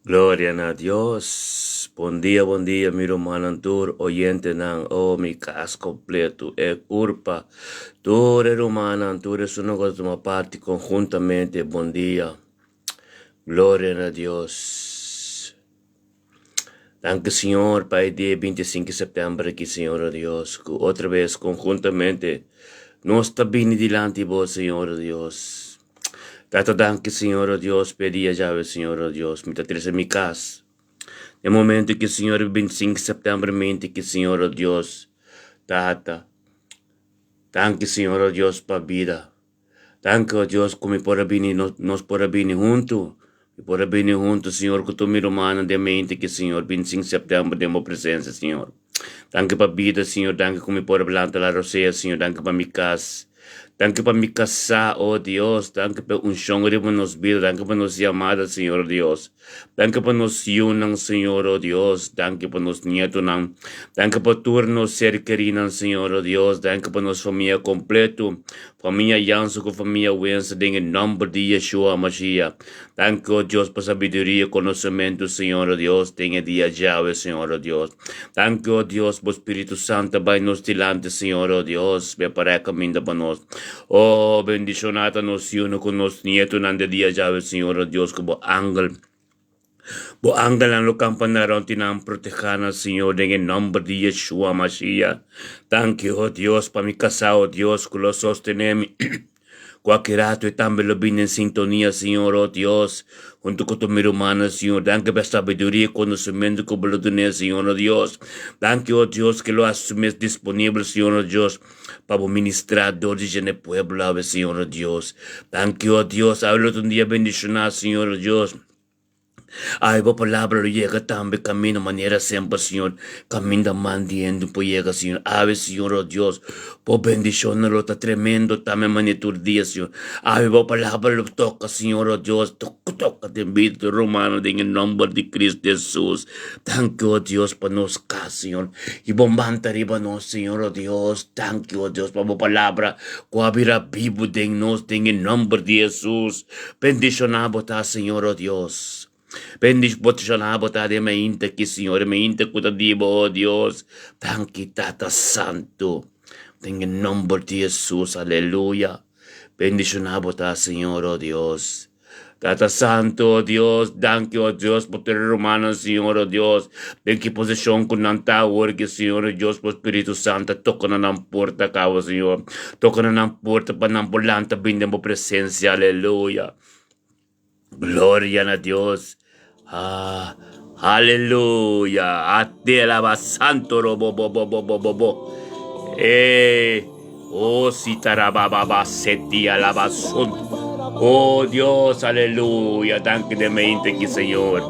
Gloria a Dios. Bom dia, meu irmão tur, oyente nan, oh, mi cas completo, e culpa. Tu, hermano, tu eres una cosa uma parte conjuntamente, bom dia. Gloria a Dios. Danke, Senhor, Pai, dia 25 de setembro aqui, Senhor, oh Deus, que outra vez, conjuntamente, nós está bem diante de vos, Senhor, oh Deus. Tata danke, Senhor, oh Deus, pedia já, Senhor, oh Deus, me trazer mi casa. No momento que o Senhor 25 de setembro mente que o Senhor, oh Deus, Tata, danke, Senhor, oh Deus, para a vida. Danke, oh Deus, como por bem, nós por bem junto. E por bem junto, Senhor, que tu me romana de mente que, Senhor, 25 de setembro, demos presença, Senhor. Danke para a vida, Senhor, danke como por planta la roseia, Senhor, danke para mi casa. Danke para mi casa, oh Dios. Danke para un shongri para nos vida. Danke para nos llamada, Señor Dios. Danke para nos yunang, Señor, oh Dios. Danke para nos nieto nang. Danke para turnos ser querinan, Señor, oh Dios. Danke para nos familia completo. Familia Jansu com familia Wensa, em nome de Yeshua Mashiach. Danke, oh Dios, para sabedoria e conhecimento, Senhor, oh Dios. Tenha dia Yahweh, Senhor, oh Dios. Danke, oh Dios, por Espírito Santo, vai nos dilante, Senhor, oh Dios. Prepara caminho para nós. Oh, bendicionata nos uno con nos nieto nande dia Yahweh, Senhor, oh Dios, como ángel. Bo ángel ang lo campanaron tinang protejana, Senhor, en nombre de Yeshua Mashiach. Thank you, oh Dios, para mi casa, oh Dios, que lo sostenemi. Cualquier acto y también lo vine en sintonía, Señor, oh Dios, junto con tu mi humana, Señor. Danke por sabiduría y conocimiento que lo tenés, Señor, oh Dios. Danke, oh Dios, que lo asumes disponible, Señor, oh Dios, para ministrar en el pueblo, Señor, oh Dios. Danke, oh Dios, hablo un día bendicionado, Señor, oh Dios. Ay, por palabra lo llega también camino manera siempre, Señor. Camina mandiendo por llega, Señor. Ave, Señor, oh Dios. Por bendición lo está tremendo también manito día, Señor. Ave, por palabra lo toca, Señor, oh Dios. Toca de vida, romano, en el nombre de Cristo Jesús. Thank you, oh Dios, por nos casa, Señor. Y bombanta arriba nos, Señor, oh Dios. Thank you, oh Dios, por palabra. Coabira vivo de nos, en el nombre de Jesús. Bendicionado está, Señor, oh Dios. Bendicionado de mente que, Señor, mente cuidadivo, oh Dios. Thank you, Tata Santo. En el nombre de Jesús, aleluya. Bendicionado, Señor, oh Dios. Tata Santo, oh Dios, thank you, oh Dios, por tu hermano, Señor, oh Dios. En qué posición con tanta que, Señor, oh Dios, por Espíritu Santo, toca na nan puerta, cabo, Señor. Toca na nan puerta, para nan volanta, brinda por presencia, aleluya. Gloria a Dios. Ah, aleluya. A ti alaba santo robo bo bo bo bo bo bo. Oh, si tarababa seti alaba santo. Oh Dios, aleluya. Danke de mente que, Señor.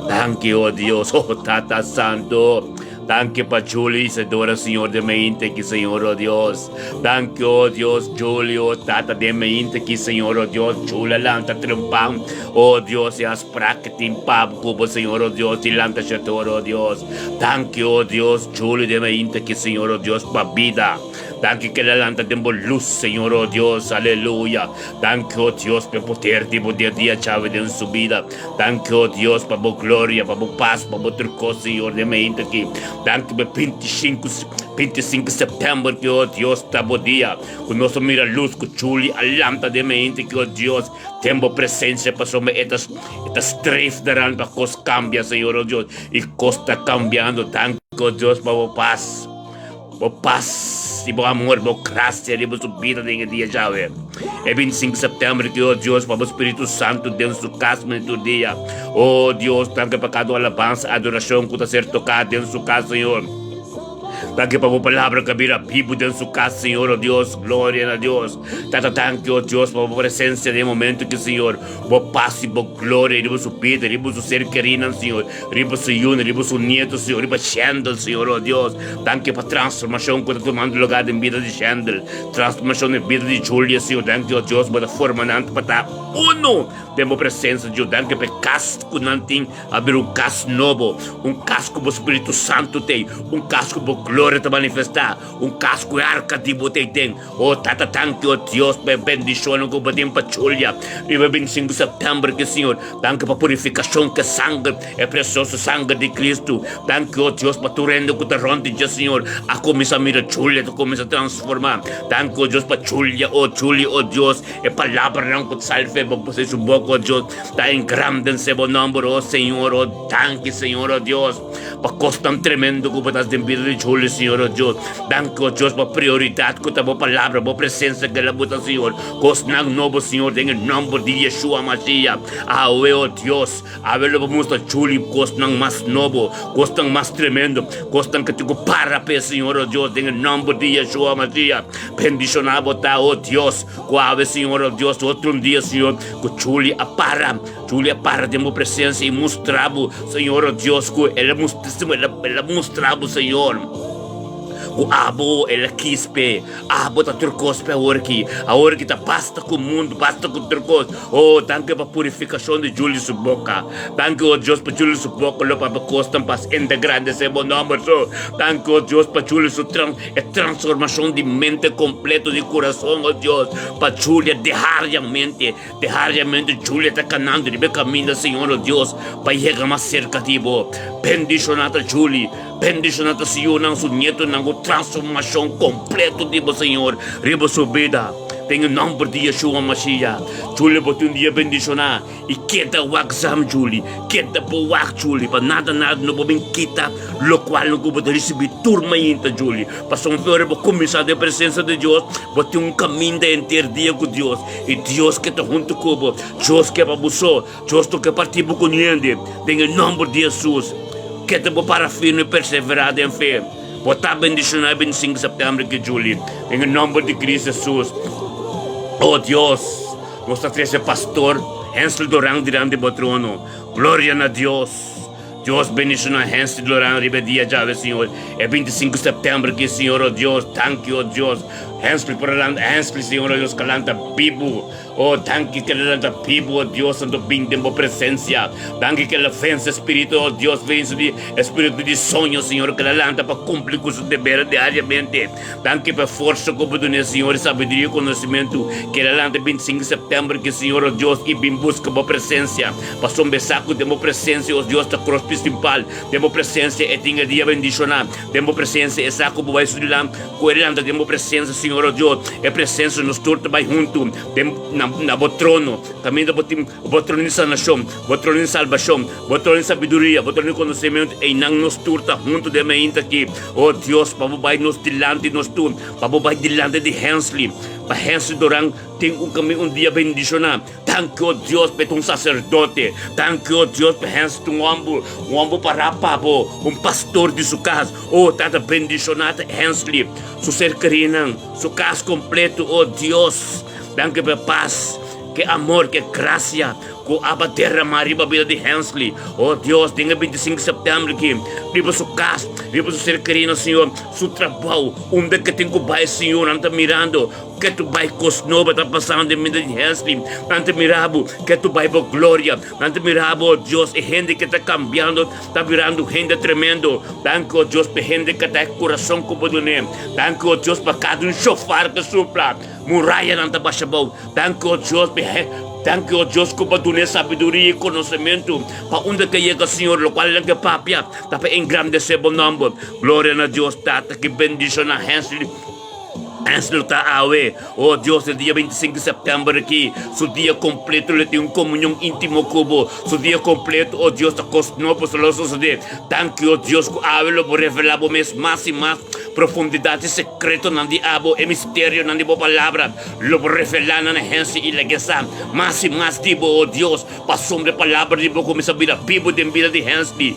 Danke, oh Dios, oh Tata Santo. Danke para Julie, Isadora, Señor de mente que, Señor, oh Dios. Danke, oh Dios, Julio, Tata de mente que, Señor, oh Dios. Chula lanta triunfan, oh Dios, y as praketin pab cubo, Señor, oh Dios, y lanta chator, oh Dios. Danke, oh Dios, Julio de mente que, Señor, oh Dios, pa vida. Danke que la lanta tempo luz, Señor, oh Dios, aleluya. Danke, oh Dios, por poder tipo día chave de su vida. Danke, oh Dios, para tu gloria, para tu paz, para tu truco, Señor, de mente que. Danke por 25 de setembro, que, oh Dios, está bom dia. Com nosso mira luz, com chuli, a lâmpada de mente, que, oh Dios, tempo presença, para somos estas três darán, para cos cambia, Senhor, oh Dios, e costa cambiando. Danke, oh Dios, para o paz. O paz, e o amor, o graça, e a subida de dia já, é 25 de setembro, que, oh Deus, para o Espírito Santo, dentro do caso, no dia. Oh Deus, tanto para cada alabança, adoração, que está ser tocado dentro do caso, Senhor. Danke para a palavra que vira vivo dentro do caso, Senhor, oh Deus, glória a Deus. Tata, danke, oh Deus, para a presença de momento que, Senhor, o paz e a glória, riba su vida, riba su ser querido, Senhor, riba su yun, riba su nieto, Senhor, riba Shandel, Senhor, oh Deus. Danke para a transformação que está tomando lugar em vida de Shandel, transformação em vida de Julia, Senhor. Danke, oh Deus, para a forma para estar uno Temos presença de Deus. Danke pe casco nanting abrir casco novo, casco do Espírito Santo tem, casco do glória te manifestar, casco arca de botei tem. Tata tanque Deus pe bendição que batem para Julia. Riba 25 de setembro que Senhor, danke para purificação que sangue é precioso sangue de Cristo. Danke Deus para turendo que te ronde de Senhor. A começa a mirar Julia, tu começa a transformar. Danke Deus para Julia, Deus, é palavra não que salve para você suboco Deus. Tá em grande seu nome, Senhor, danke Senhor, Deus. Para costam tremendo que você tem vida de Julia, Senhor, Deus. Danke Deus para prioridade que a palavra, a presença que ela bota, Senhor. Costam novo, Senhor, em nome de Yeshua Mashiach. Oh Deus, lo mostra Julia, costam mais novo, costam mais tremendo, costam que tu para, Senhor, Deus, em nome de Yeshua Mashiach. Bendicionado tá, oh Deus, qual Senhor, Deus, outro dia, Senhor, que Julia para de minha presença e mostrava, Senhor, Deus, que ela mostrava, Senhor. O abo ela quispe, abo tá turcos pe a orki tá basta com o mundo, basta com turcos. Danke para purificação de Júlio Suboca. Danke Deus para Júlio Suboca, lo para costam pas integrante se bom nome so. Danke Deus para Júlio transformação de mente completo de coração, Deus. Para Júlia diariamente Júlia tá caminhando de caminho, Senhor, Deus, para chegar mais cerca de Deus. Bendicionada Júlia, bendicionada Senhor, não su nieto não transformação completa de Senhor, riba sua vida. Tem o nome de Yeshua Mashiach. Julie botou dia bendicionar e queda o exame Julie, queda o wak Julie, para nada não bobin kita, lo qual não pode receber turma ainda Julie. Para são flores para começar a presença de Deus, botou caminho de inteiro dia com Deus e Deus que está junto com Deus que é para você, Deus que partiu com ele. Tem o nome de Jesus. Que te para firme e perseverar em fé. Botar bendicionar 25 de setembro que Julie. Em nome de Cristo Jesus. Oh Deus, nossa trece pastor, Hensel Doran diante do trono. Glória a Deus. Deus bendicionar Hensel Doran ribedia já, Senhor. É 25 de setembro que Senhor, oh Deus, thank you, oh Deus. Hensel Senhor, Deus, calanta bibo. Thank you que ela da pibo, Deus, santo bem tempo presença. Thank you que ela vence espírito, Deus, vence de espírito de sonho, Senhor, que ela lanta para cumprir com o dever diariamente. Thank you para força, companhia, Senhor, sabedoria e conhecimento, que ela lanta 25 de setembro, que Senhor, Deus, e bem busca a presença. Para um besaco, temos presença, oh Deus, da cruz principal, temos presença, e tinha dia bendicionar, temos presença, e saco, vai estudar lá, coelhando, temos presença, Senhor, oh Deus, é presença, nos turta, vai junto, na botrono, caminho botrono de sanação, botrono de salvação, botrono de sabedoria, botrono de conhecimento, e não nos turta junto de mim aqui. Oh Deus, para vai nos dilante nos tur, para vai dilante de Hensley, para Hensley Doran tem caminho dia bendicionar. Thank you, Deus, para sacerdote. Thank you, Deus, para Hensley um ambo para pabo, pastor de sua casa. Tata bendicionada Hensley, su ser querido, su casa completo, oh Deus. Danke para paz, que amor, que graça, que aba derramar riba vida de Hensley. Oh Deus, tenha 25 de setembro aqui, riba sua casa, riba seu ser querido, Senhor, seu trabalho, onde que tem que vai, Senhor, não está mirando, que tu vai coisa nova está passando em vida de Hensley, não está mirando, que tu vai para glória, não está mirando, oh Deus, e gente que está cambiando, está virando gente tremendo. Danke, oh Deus, para gente que está com coração como do nome. Danke, oh Deus, para cada chofar que supla, muralha não está baixando. Danke, oh Deus, thank you, Deus, que para tu sabedoria e conhecimento. Para onde que chega, Senhor, lo qual é que papia, tá para engrandecer o nome. Glória a Deus, tata, que bendição a Hensley. Hensley está awe. Oh Deus, el dia 25 de setembro aqui, seu dia completo, ele tem comunhão íntimo com seu dia completo, oh Deus, está cosnopo, se lo sucede. Thank you, Deus, que awe lo revelar mais e mais profundidade secreto na di abo e mistério na di bo palavra lo revelar na Hensley e legesa mais e mais tipo, oh Deus, para sombra palavra de bo começa a vida vivo de vida de Hensley.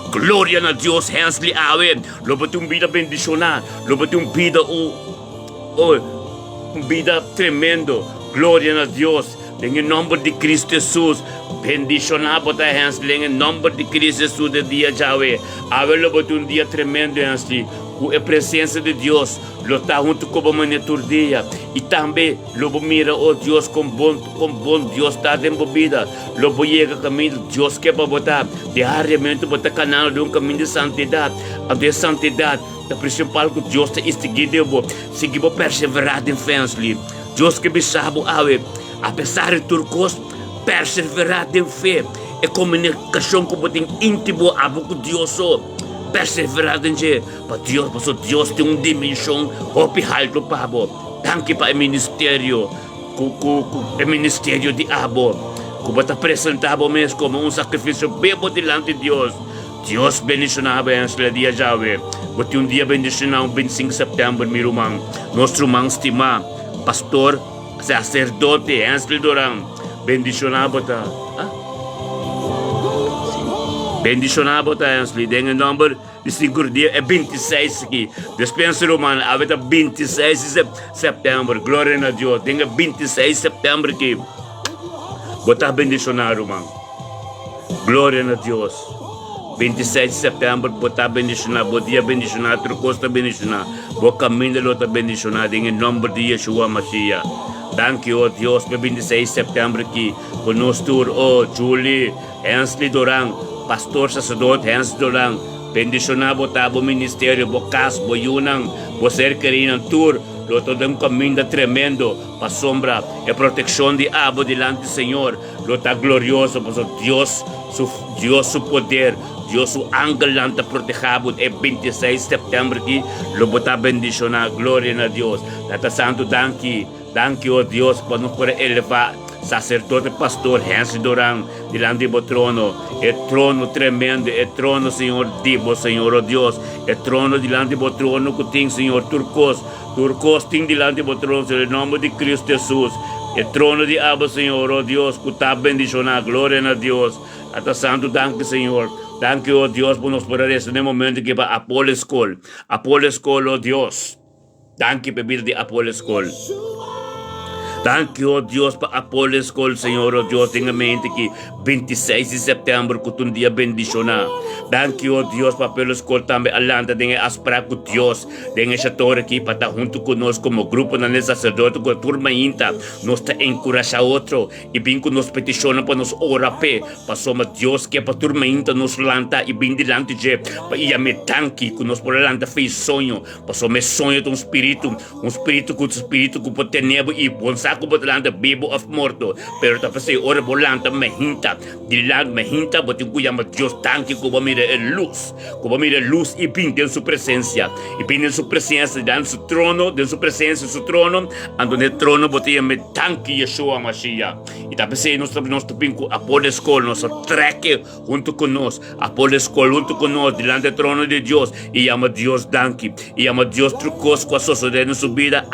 Glória a Deus, Hensley awe, lo bote vida bendicionar, lo bote vida vida tremendo. Glória a Deus. Em nome de Cristo Jesus, bendicionado para Hensley, em nome de Cristo Jesus, de dia Yahweh. Avelo bote dia tremendo, Hensley. com a presença de Deus, lo está junto com a monitor dia, e também lo mira o Deus com bom Deus está dentro da vida, lo chega caminho de Deus que é para botar diariamente botar canal de caminho de santidade, a de santidade, a principal que Deus está instigando, seguir perseverar em fé, Deus que me sabe, apesar de tudo perseverar em fé, é comunicação com o íntimo com Deus, perseverar em fé, para Deus tem uma dimensão, hope alto para tanque para o ministério, o ministério de Abo, que vai apresentar mesmo como sacrifício bem delante de Deus. Deus bendicionava esse dia já, porque dia bendicionar 25 de setembro, meu irmão, nosso irmão estima, pastor, sacerdote, Ansel Doran, bendicionava tá, bendicionava tá, Ansel, dengan número de 5 dias é 26 aqui, dispensa romana, havia 26 de setembro, glória a Deus, dengan 26 de setembro aqui, botar bendicionar, irmão, glória a Deus. 27 de setembro, botar bendicionar, botar bendicionar, trocosta bendicionar, o caminho de luta bendicionar, em nome de Yeshua Mashiach. Thank you, Deus, para 26 de setembro aqui, conosco, Julie, Hensley Doran, pastor sacerdote Hensley Doran, bendicionar, botar o ministério, o caso, o yunang, o ser querido, tour, luta de caminho tremendo, para sombra e proteção de abo delante do Senhor, luta glorioso, para Deus, seu poder, Deus, o ángel lanta protegado é 26 de setembro aqui, lo botar bendicionar, glória a Deus. Tata Santo, thank you, Deus, para nos poder elevar, sacerdote, pastor, Hensley Doran, delante do trono, é trono tremendo, é trono, Senhor, divo, Senhor, oh Deus, é trono delante do trono que tem, Senhor, turcos tem delante do trono, em nome de Cristo Jesus, é trono de Abba, Senhor, oh Deus, que está bendicionar, glória a Deus. Tata Santo, thank Senhor. Thank you, oh Deus, por nos poder nesse momento que para Apollo School, oh Deus. Thank you, bebida de Apollo School. Thank you, oh Deus, para Apollo School, Senhor, oh Deus, tenha mente que 26 de setembro, que um dia bendicionar. Thank you, oh Deus, para Apollo School também, alanta, tenha asprar com Deus, tenha essa torre aqui para estar junto conosco como grupo, na sacerdote, com a turma inta, nos está encorajar outro, e bem que nos peticiona para nos orar, para somos Deus, que é para a turma inta nos lanta, e bem delante de, para ir a me tanque, que nos por lanta fez sonho, para somos sonho de um espírito que pode ter nebo e bom saco por delante vivo of morto, pero tá para ora volante me hinta, botin cuya Deus tanque como mira luz e bem em sua presença, e bem em sua presença, dan su trono, de sua presença, su trono, ando no trono botin me tanque Yeshua Mashiach, e tá para nós pinco Apollo School, nosso treque junto conosco, Apollo School junto conosco, delante do trono de Deus, e ama Deus tanque, e ama Deus trucos com a sociedade na sua vida,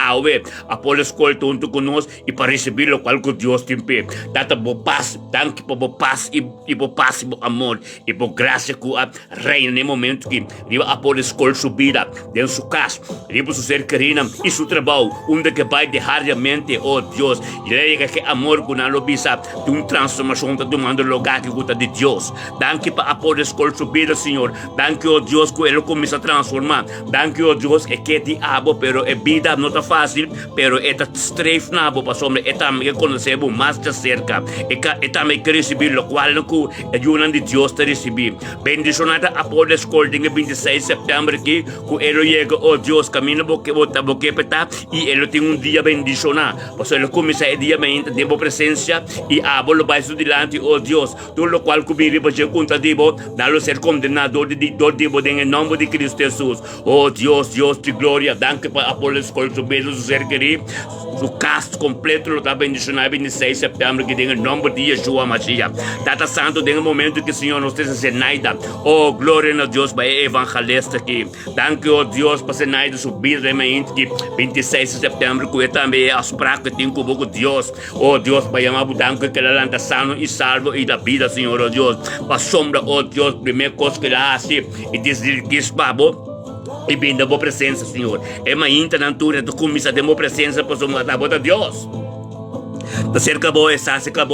Apollo School junto conosco, e para receber o qual que Deus tem pé. Tata bo paz, tanque por bo paz e bo paz e bo amor e bo graça que reina no momento que riba Apollo School subida dentro sua casa, riba seu ser querido e seu trabalho, onde que vai diariamente, oh Deus, e lega que amor que não bisa de uma transformação que tomando lugar que gusta de Deus. Tanque para Apollo School subida, Senhor. Tanque, oh Deus, que ele começa a transformar. Tanque, oh Deus, que é diabo, pero é vida não tá fácil, pero é estreif na para sombra, é também conhecemos mais de cerca, é também que receber o qual não é ajuda de Deus te receber. Bendicionada Apollo School, dia 26 de setembro aqui, que ele chega, oh Deus, caminho boque peta, e ele tem dia bendicionar, porque ele começa a dia mente, de boa presença, e abolo vai delante, oh Deus, tudo o qual comigo para ser contra dibo, dá-lo ser condenado de dibo, em nome de Cristo Jesus. Oh Deus, Deus de glória, danke para Apollo School, subir o ser querido, o cast completo lo está bendicionado 26 de setembro que tem o nome de Yeshua Mashiach. Tata Santo, tem um momento que o Senhor nos esteja senaida. Oh, glória a Deus para o evangelista aqui. Danke, oh Deus, para senaida subir realmente que 26 de setembro que também é as práticas que tem com o Deus. Oh Deus, para chamar o danke que ela lanta sano e salvo e da vida, Senhor, oh Deus. Para sombra, oh Deus, primeira coisa que ela hace e diz que es babo. E bem da boa presença, Senhor. É uma inta na altura, tu começa a ter boa presença para somos da boa Deus. Acerca bo, esa acerca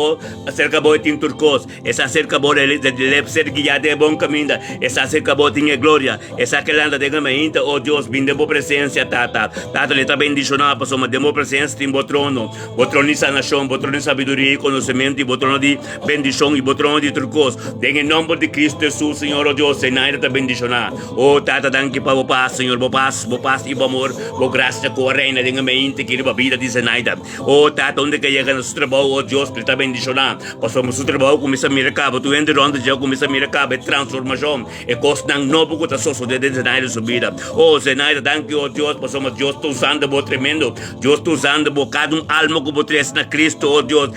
bo ting turcos, esa acerca bo de ser guiada de bom caminho, esa acerca bo ting glória, esa que landa de gaminta, oh Deus, vinde bo presença, tata le está bendicionado, pastor, mas demo presença em bo trono de sanação, bo trono de sabedoria e conhecimento, e bo trono de bendição, e bo trono de turcos, em nome de Cristo Jesus, Senhor, oh Deus, Senhor, está bendicionado, oh tata, danke pa bo paz, Senhor, bo paz e bo amor, bo graça, com a reina, de gaminta, que a vida de Zenaida, oh tata, onde que chega no trabalho, oh Deus, que está bendicionado, pastor, mas o trabalho começa a miracaba, tu entra onde já começa a miracaba, é transformação, é coisa não novo que está só de Zenaida subida, oh Zenaida, danke, oh Deus, pastor, mas Deus está usando bo tremendo, Deus está usando bo cada alma que bo tres na Cristo, oh Deus,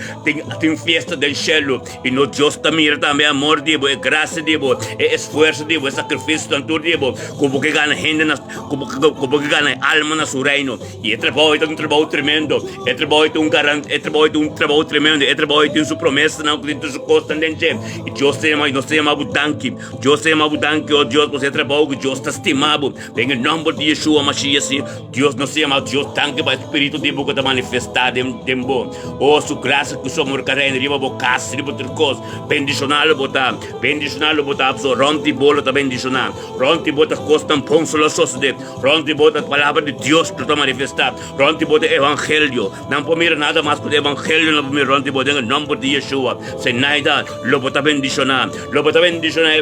tem festa del cielo, e no Deus está mira também amor de bo, é graça de bo, é esforço de bo, é sacrifício tanto de bo, como que ganha renda, como que ganha alma na seu reino, e é um trabalho tremendo, é trabalho de garante, é trabalho tremendo, é trabalho de sua promessa, não que tem sua constante, e Deus tem mais, nós temos abundante, Deus tem abundante, oh Deus, você trabalho que Deus está estimado, em nome de Yeshua Mashiach, Deus nos chama, Deus tanque para o Espírito de boca da manifestar tempo, oh sua graça que somos carregando, riba bocas, riba turcos, bendicioná-lo botar, so ronti bolo tá bendicionar, ronti bota costa pão solo sosde, ronti bota a palavra de Deus para manifestar, ronti bota evangelho, não pomira nada mais que o evangelho, não pomira ronti bota em nome de Yeshua, sem nada, lo bota bendicionar,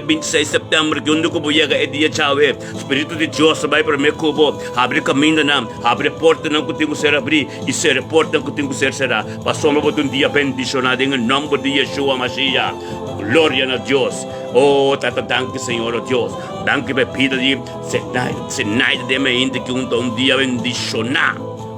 26 de setembro, que onde que chega é dia chave, Espírito de Deus vai para me cubo, abre caminho não, abre porta não que tem que ser abrir, e ser porta que tem que ser será, passamos por dia bendicionado em nome de Yeshua Mashiach, glória a Deus. Oh, tata, danke, Senhor, oh Deus. Danke, pepita de Zenaida de mente que um dia bendicionar.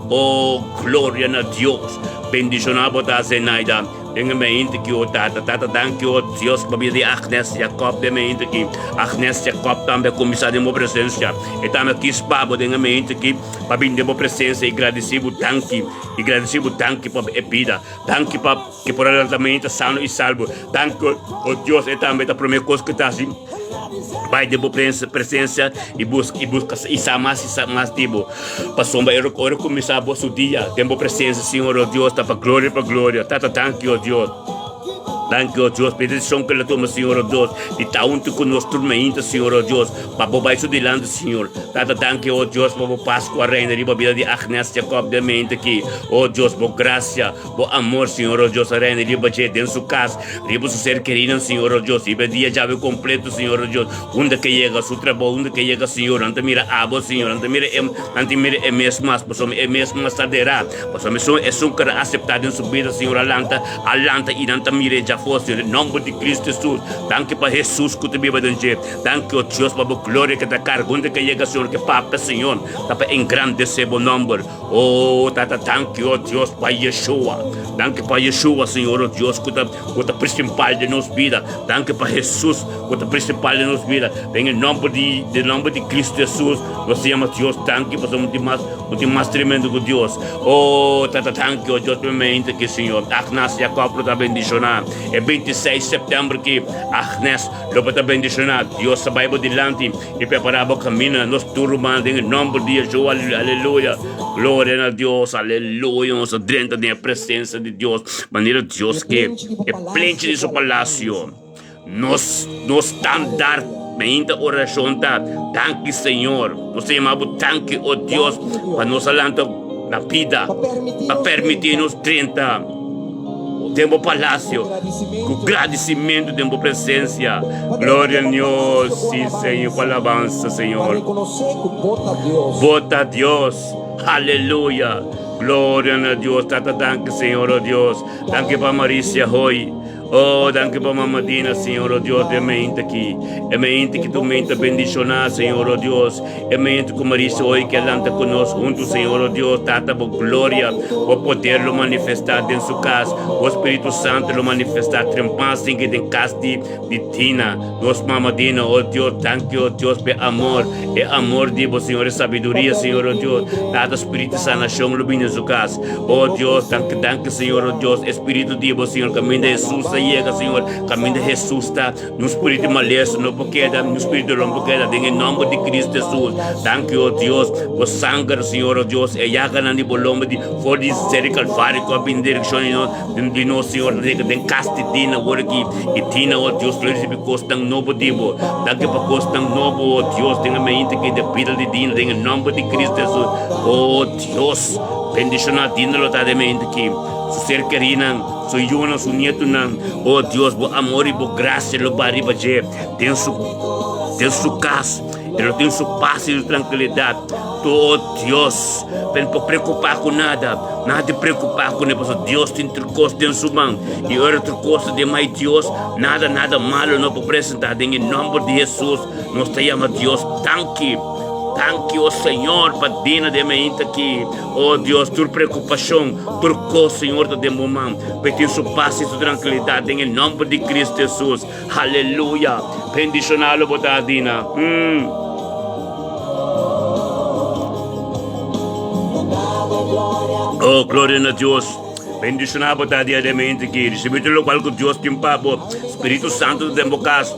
Oh, glória a Deus. Bendicionar botar Zenaida. Em mente que o tata, danke, oh Deus, para de Agnes Jacob de mente que Agnes Jacob também começar de uma presença. E também aqui espabo de mente que para vir de uma presença e agradecido danke para a vida. Danke para que por ela sano e salvo. Danke, oh Deus, e também da primeira coisa que está assim. Vai de boa presença e busca e mais tipo passou para eu começar o seu dia tem boa presença Senhor oh Deus tá para glória tata danke oh Deus danke oh Deus petição que ela toma Senhor oh Deus e tá junto com nós turmenta Senhor oh Deus para bobar isso de lado Senhor tata danke oh Deus para o Páscoa reina riba vida de Agnes Jacob de mente aqui oh Deus por graça por amor Senhor oh Deus reina riba de dentro sua casa riba seu ser querido Senhor oh Deus riba dia já vai completo Senhor oh Deus onde que chega seu trabalho onde que chega Senhor ante mira abo Senhor ante mira é mesmo mas é mesmo mas tarderá é só cara aceitar em sua vida Senhor alanta e ante mira já fosse em nome de Cristo Jesus danke para Jesus que te viva dentro danke oh Deus para a glória que te carga onde que chega Senhor que papa Senhor para engrandecer o nome oh tata danke oh Deus para Yeshua danke para Yeshua Senhor oh Deus que é principal de nossa vida danke para Jesus que é principal de nossa vida em nome de Cristo Jesus nós chamamos Deus danke para muito mais tremendo que Deus oh tata danke oh Deus mente que Senhor Agnes Jacob está bendicionado é 26 de setembro que Agnes lo está bendicionado Deus vai por delante e preparar o caminho nós turmamos em nome de Yeshua aleluia glória a Deus aleluia nós dentro da presença de Deus maneira Deus que é pleno de seu palácio nos standard ainda oração tá tanque Senhor nós chamamos tanque oh Deus para nos alantar na vida para permitir-nos 30 tempo palácio com agradecimento tempo presença glória a Deus sim Senhor com alabança Senhor vota a Deus aleluia glória a Deus tata danke Senhor oh Deus danke para Marícia hoy oh danke para Mamadina Senhor oh Deus é mente que tu mente bendicionar Senhor oh Deus é mente que Marícia hoy que alanta conosco junto Senhor oh Deus tata por glória o poder lo manifestar dentro sua casa o Espírito Santo lo manifestar trempas em que tem casa de Tina nos Mamadina oh Deus danke oh Deus por amor é amor de você Senhor é sabedoria Senhor oh Deus tata Espírito sanação lo bem em sua casa oh Deus danke Senhor oh Deus Espírito de você Senhor caminho de Jesus nossa llega, Senhor, caminho de Jesus está, no espírito maleza, no boqueda, no espírito de boqueda, em nome de Cristo Jesus. Thank you, oh Deus, por sangue, Senhor, oh Deus, e yaga na nibolomba de for de ser calvário com a direção de nós, Senhor, de castidina, o que e tina, oh Deus, flores de costang novo dibo, daqui para costang novo, oh Deus, tenha mente que de pira de dina, em nome de Cristo Jesus. Oh Deus, bendição a dina, lo tá de mente que su ser querinan, su yuna, su nieto nan, oh Deus, bo amor e bo graça, lo bari baje, tem su casa, ele tem su paz e tranquilidade. Tu, oh Deus, não preocupar com nada preocupar com ele, porque Deus tem trocos em sua mão, e outro coisa de mais Deus, nada malo não pode apresentar, em nome de Jesus, nós te chamamos Deus, Thank you, Senhor, para dina de mente aqui. Oh Deus, tua preocupação, tua coisa, Senhor, de momento. Pedir sua paz e sua tranquilidade em nome de Cristo Jesus. Aleluia. Bendicioná-lo, botadina. Oh, glória a Deus. Bendicioná, botadinha de mente aqui. Recebeu-lo qual que Deus tem para Espírito Santo de democracia.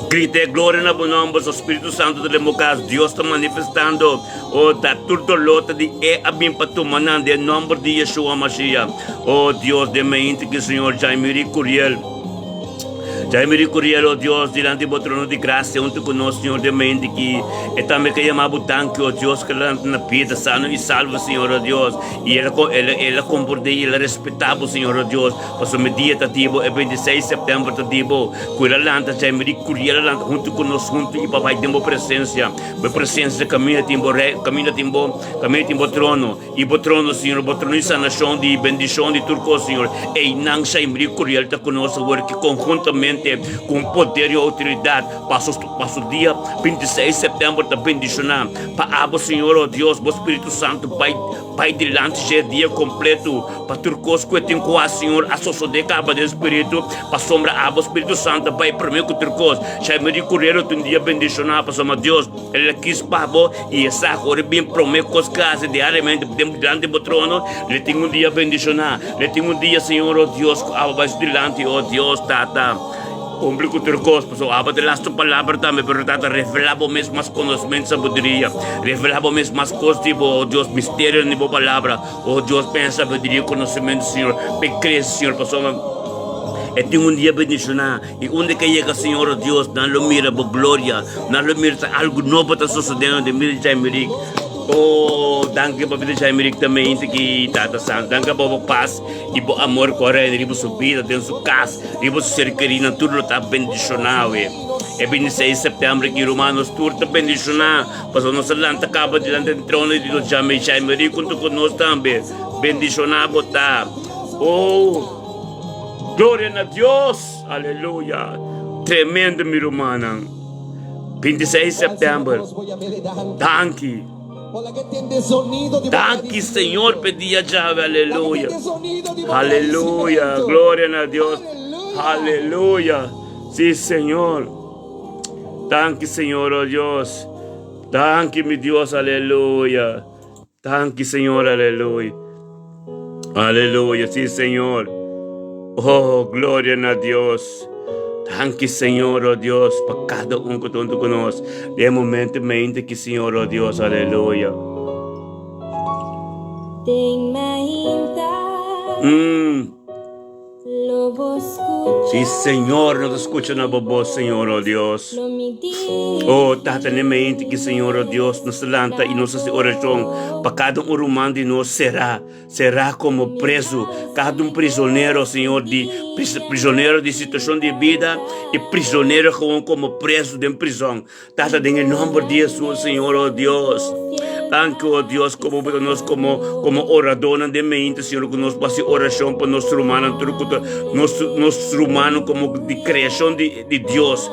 Grite glória na nome do Espírito Santo de democracia. Deus está manifestando. Oh, da tudo lota de a bem para tu manando em nome de Yeshua Mashiach. Oh, Deus de mente que Senhor Jaime Curiel. Jaime Curiel, oh Deus, diante do trono de graça, junto conosco, Senhor, de mente que e também que chamamos tanque, oh Deus, que lá na vida, sano e salvo, Senhor, oh Deus, e ela comporta e ela respeitava, Senhor, oh Deus, para sua medida, tativo, é 26 de setembro, tativo, cuida lanta, Jaime Curiel, junto conosco, junto e papai, tem boa presença, caminha, tem trono, e o trono, Senhor, o trono de sanação, de bendição, de turco, Senhor, e não Jaime Curiel está conosco, que conjuntamente com poder e autoridade, passa o dia 26 de setembro da bendicionar, para abo Senhor, oh Deus, o Espírito Santo, Pai delante, já é dia completo, para turcos que tem com a Senhor, a sociedade acaba do Espírito, para sombra abo Espírito Santo, Pai, para mim que turcos, já me recorreram um dia bendicionar, para somar Deus, ele quis para e essa agora bem promete com as casas, diariamente, diante do trono, ele tem um dia bendicionar, ele tem um dia, Senhor, oh Deus, abaixo delante, oh Deus, tata. Cumpre com teu costo, pessoal. Abate lá tua palavra também, pero tata revelava mesmo mais conhecimento, sabedoria, revelava mesmo mais coisas, tipo, oh Deus, mistério na tua palavra, oh Deus, pensa, sabedoria, conhecimento, Senhor, cresce, Senhor, pessoal. E tem um dia bendicionar, e onde que chega, Senhor, oh Deus, não lo mira por glória, não lo mira algo novo está sucedendo, de mira de América. Oh, danke para vida Jaime também que tata santo, danke para paz e para amor correndo, ribo subida dentro sua casa, ribo ser querido, tudo está bendicionado. É 26 de setembro que Romanos tudo está bendicionado, passou nossa lanta acaba diante do trono de Deus, Jaime junto conosco também, bendicionado tá. Oh, glória a Deus, aleluia, tremendo meu irmão. 26 de setembro, danke. Danke, Senhor, pedi a chave, aleluia, aleluia, glória a Deus, aleluia, sim, Senhor, danke, Senhor, oh Deus, danke, meu Deus, aleluia, danke, Senhor, aleluia, aleluia, sim, Senhor, oh, glória a Deus. Danke, Senhor, oh Deus, para cada que está conosco. De momento, mente que, Senhor, oh Deus, aleluia. Sim, Senhor, nos escuta na voz, Senhor, oh Deus. Oh, tata na mente que, Senhor, oh Deus, nos lanta e nossa oração para cada humano de nós será como preso, cada prisioneiro, Senhor, prisioneiro de situação de vida e prisioneiro como preso de prisão. Tata, em nome de Jesus, Senhor, oh Deus. Thank you, oh Deus, como orador de mente, Senhor, que nos passe oração para nosso humano, nosso humano como de criação de Deus.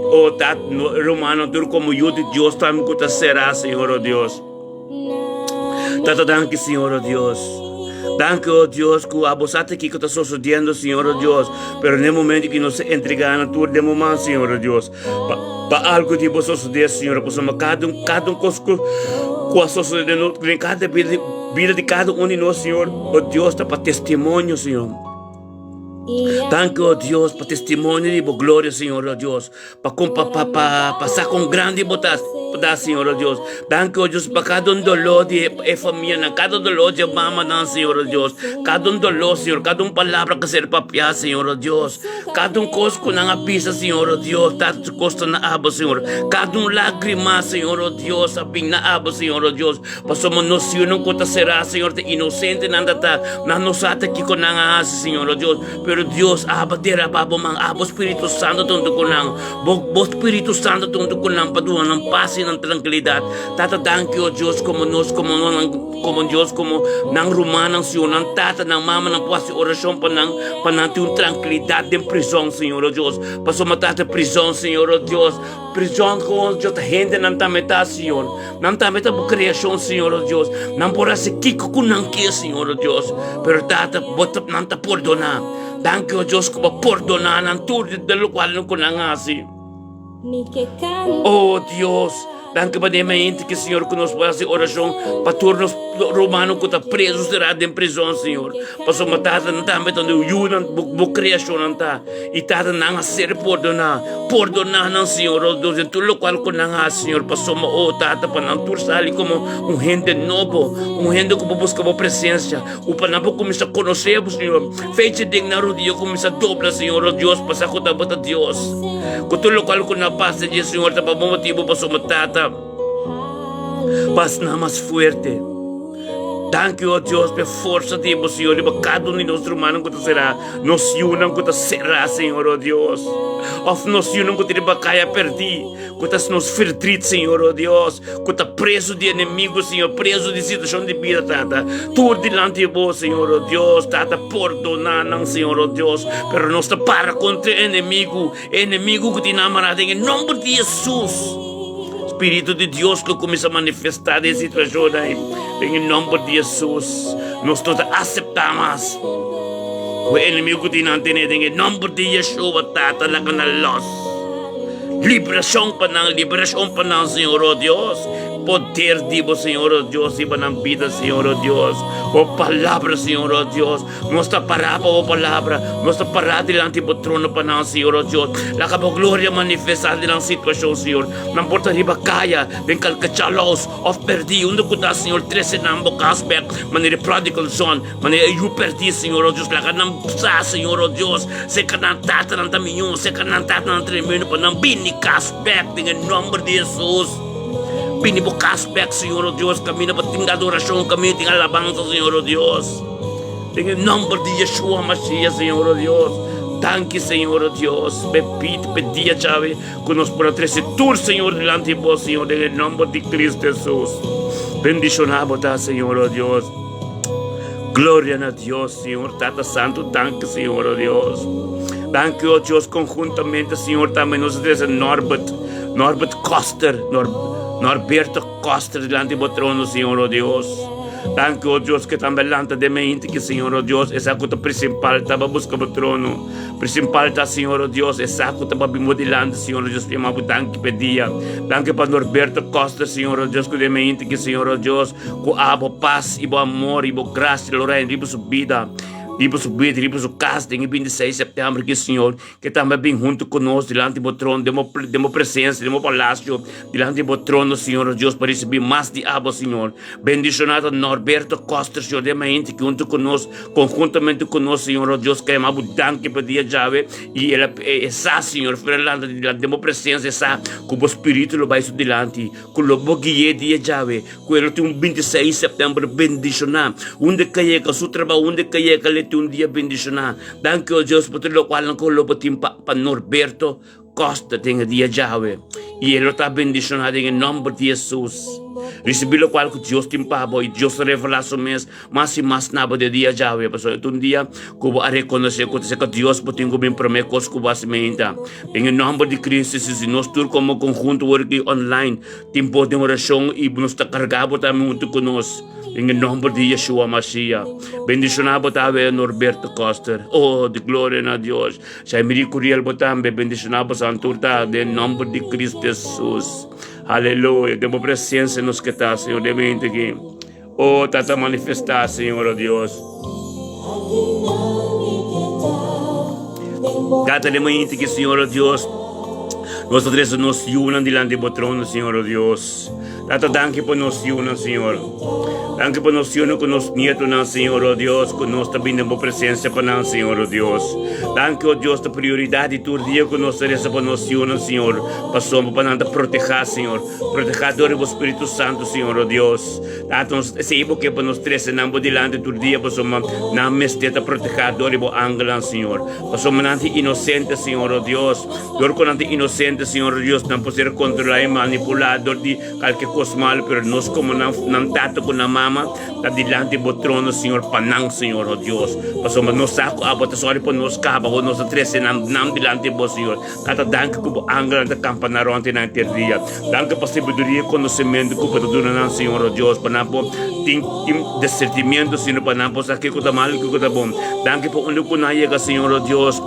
Oh, tá, humano, tudo como eu de Deus, também que será, Senhor, oh Deus. Tata, danke, Senhor, oh Deus. Danke, oh Deus, que a bosata aqui que está sucedendo, Senhor, oh Deus. Pero no momento que nos entregamos tudo de momento, Senhor, oh Deus. Para algo que possa suceder, Senhor, para cada um com a sociedade, em cada vida de cada um de nós, Senhor, oh Deus, está para testemunho, Senhor. Thank you, oh Dios, pa testimonio di bo gloria, Señor, oh Dios. Pasa con grande botas, Señor, oh Dios. Thank you, oh Dios, pa cada dolor de familia, cada dolor de mama, Señor, oh Dios. Cada dolor, Señor, cada palabra que ser papia, Señor, oh Dios. Cada costo con una pisa, Señor, oh Dios. Cada costo na abo, Señor. Cada lágrima, Señor, oh Dios. Abing na abo, Señor, oh Dios. Pasamos nos yun ko ta será, Señor, te inocente nandata, na nosata ki ko nang ahas, Señor, oh Dios. Pero Dios, abatera babo mang abo Espiritu Santo tunto ko nang, bo Espiritu Santo tunto ko nang paduan ng paz ng tranquilidad. Tata, thank you, oh Dios, como Dios, como nang rumanang siyo, nang tata, nang mama, nang puwasi orasyon pa nang yung tranquilidad din prison, Señor, oh Dios. Pasumatata prison, Señor, oh Dios. Prison ko, oh Dios, gente nang tametación, nang tameta po kreasyon, Señor, oh Dios. Nang pura si kiko ko nang kia, Señor, oh Dios. Pero tata, botap nang ta perdona. Thank you, oh Dios, ko pa perdona nang turid de lo cual no ko nangasi. Oh Dios, danke pa din mainti que Senhor que nos faz oração para turnos romano que está preso será em prisão, Senhor. Passou matada não também onde o yunan bu criação não tá e tá não a ser perdonar não, Senhor, oh Deus, em tudo qual que não há, Senhor, passou ma oh tata para não tursali como gente novo, gente que busca a presença, o para não começar a conhecer, Senhor. Feite digna rodia começar a dobrar, Senhor, oh Deus, passar com a bata Deus. Com tudo qual que não passa, Senhor, tá para bom motivo passou matata. Paz na mais fuerte. Thank you, oh Dios, por força de vos, Senhor, e para cada de nós humanos que será, nos unam que será, Senhor, oh Dios. Of nos unam que te bacaia perdi, que nos filtrit, Senhor, oh Dios, que tá preso de inimigo, Senhor, preso de situação de vida, tata. Tudo delante de vos, Senhor, oh Dios, tata, perdonar, Senhor, oh Dios, pero nós está para contra inimigo que te namorado em nome de Jesus. Espírito de Deus que começa a manifestar essa situação aí. Em nome de Jesus, nós todos aceitamos. O inimigo que não tem em nome de Yeshua, tata, lá na luz. Liberação para nós, Senhor, oh Deus. Poder de vos, Senhor, oh Deus, e para a vida, Senhor, oh Deus. Oh palavra, Senhor, oh Deus. Nossa palavra, oh palavra. Nossa palavra delante do trono para nós, Senhor, oh Deus. Lá que a glória manifestada na situação, Senhor. Não importa riba kaya, bem calcachalos, of perdi, onde que está, Senhor, 13 nambo casback, maneira prodigal son, maneira eu perdi, Senhor, oh Deus. Lá que não precisa, Senhor, oh Deus. Se que não tata, não taminho, se que não tata, não tremendo, para não bini casback, em nome de Jesus. Pinibo casback, Senhor, oh Deus, caminho para tinggal adoração, caminho tinggal alabanza, Senhor, oh Deus. Em nome de Yeshua Mashiach, Senhor, oh Deus. Thank you, Senhor, oh Deus. Pedia, chave, que nos por atresitur, Senhor, delante de vos, Senhor, em nome de Cristo Jesus. Bendicionado, Senhor, oh Deus. Glória a Deus, Senhor, Tata Santo, thank you, Senhor, oh Deus. Thank you, oh Deus, conjuntamente, Senhor, também nos diz Norbert Coster, Norberto Costa delante do trono, Senhor, oh Deus. Thank you, oh Deus, que também lanta de mente que, Senhor, oh Deus, essa coisa principal estava buscando o trono. Principal está, Senhor, oh Deus, essa coisa estava modelando, Senhor, oh Deus, que eu thank you pedia. Thank you para Norberto Costa, Senhor, oh Deus, que de mente que, Senhor, oh Deus, com a paz, e amor, e graça, Lorena, e sua vida. Tipo subir, tipo su casting, e 26 de setembro, que Senhor, que também vem junto conosco, delante do trono, demos presença, demos palácio, delante do trono, Senhor, Deus, para receber mais de abo, Senhor. Bendicionado Norberto Costa, Senhor, de mente, que junto conosco, conjuntamente conosco, Senhor, Deus, que é uma abundante que pedia chave, e ela, essa, Senhor, delante, demos presença, essa, com o Espírito, lo vai isso delante, com o boguie de chave, com ele tem 26 de setembro, bendicionado, onde caia, com o seu trabalho, onde caia, um dia bendicionado. Thank you, Deus, por tudo o qual não colocou para Norberto Costa, tem a dia Yahweh. E ele está bendicionado em nome de Jesus. Recebi o qual que Deus tem pabo e Deus revela mesmo, mas e mais nada de dia Yahweh. Pastor, um dia que eu reconhecer que Deus pode me prometer coisas que você me dá. Em nome de Cristo, se nós todos como conjunto aqui online, tempo de oração e nos está carregado também junto conosco. Em nome de Yeshua Mashiach. Bendicionado também Norberto Costa. Oh, de glória a Deus. Sai miricurial também. Bendicionado Santurta. Em nome de Cristo Jesus. Aleluia. Demos presença nos que está, Senhor. De mente aqui. Oh, tata manifestar, Senhor, oh Deus. Tata, mente que, Senhor, oh Dios, nós três nos unam diante do trono, Senhor, oh Deus. Tata, danke por nos unam, Senhor. Danke por nos unam com nos nietos, Senhor, oh Deus, com nós também na boa presença, Senhor, oh Deus. Danke, oh Deus, da prioridade do dia que nós três por nos unam, Senhor. Passamos para nada proteger, Senhor. Proteger do Espírito Santo, Senhor, oh Deus. Tata, se ibo que por nos três não diante do dia, passamos na mesteta proteger do ângulo, Senhor. Passamos na inocente, Senhor, oh Deus. Dor com nante inocente, Senhor Deus, não poder controlar e manipular de qualquer coisa mal, pero nós como não tato com a mama, está diante do trono, Senhor, panang, Senhor, oh Deus. Passamos nos saco, abota sorry por nos caba, ou nos trece, não diante do Senhor. Tata, danke com o ângulo da campanar ontem na dia. Danke por sabedoria e conhecimento que pode durar, Senhor, oh Deus, para não tem discernimento, Senhor, para não poder que coisa mal, que coisa bom. Danke por onde que não chega, Senhor, oh Deus.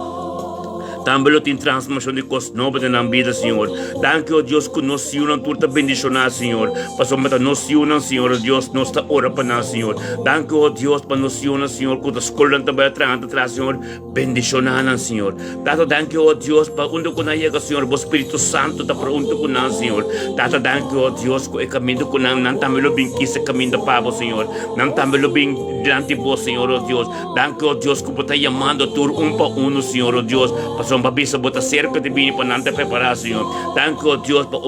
Também tem transformação de coisas novas na vida, Senhor. Danke, oh Deus, que nos unam tudo bendicionar, Senhor. Passamos a nos unam, Senhor, oh Deus, nos está ora para nós, Senhor. Danke, oh Deus, para nos unam, Senhor, que as escolas também atrás, Senhor, bendicionar, Senhor. Tata, danke, oh Deus, para onde que nós chega, Senhor, o Espírito Santo está para onde que nós, Senhor. Tata, danke, oh Deus, que o caminho que nós não também lo bem quis caminho da pavo, Senhor. Não também lo bem diante de vós, Senhor, oh Deus. Danke, oh Deus, que está chamando tur para Senhor, oh Deus. Passamos para bisa bota cerca de bini para não te preparar, Senhor. Danke, oh Deus, para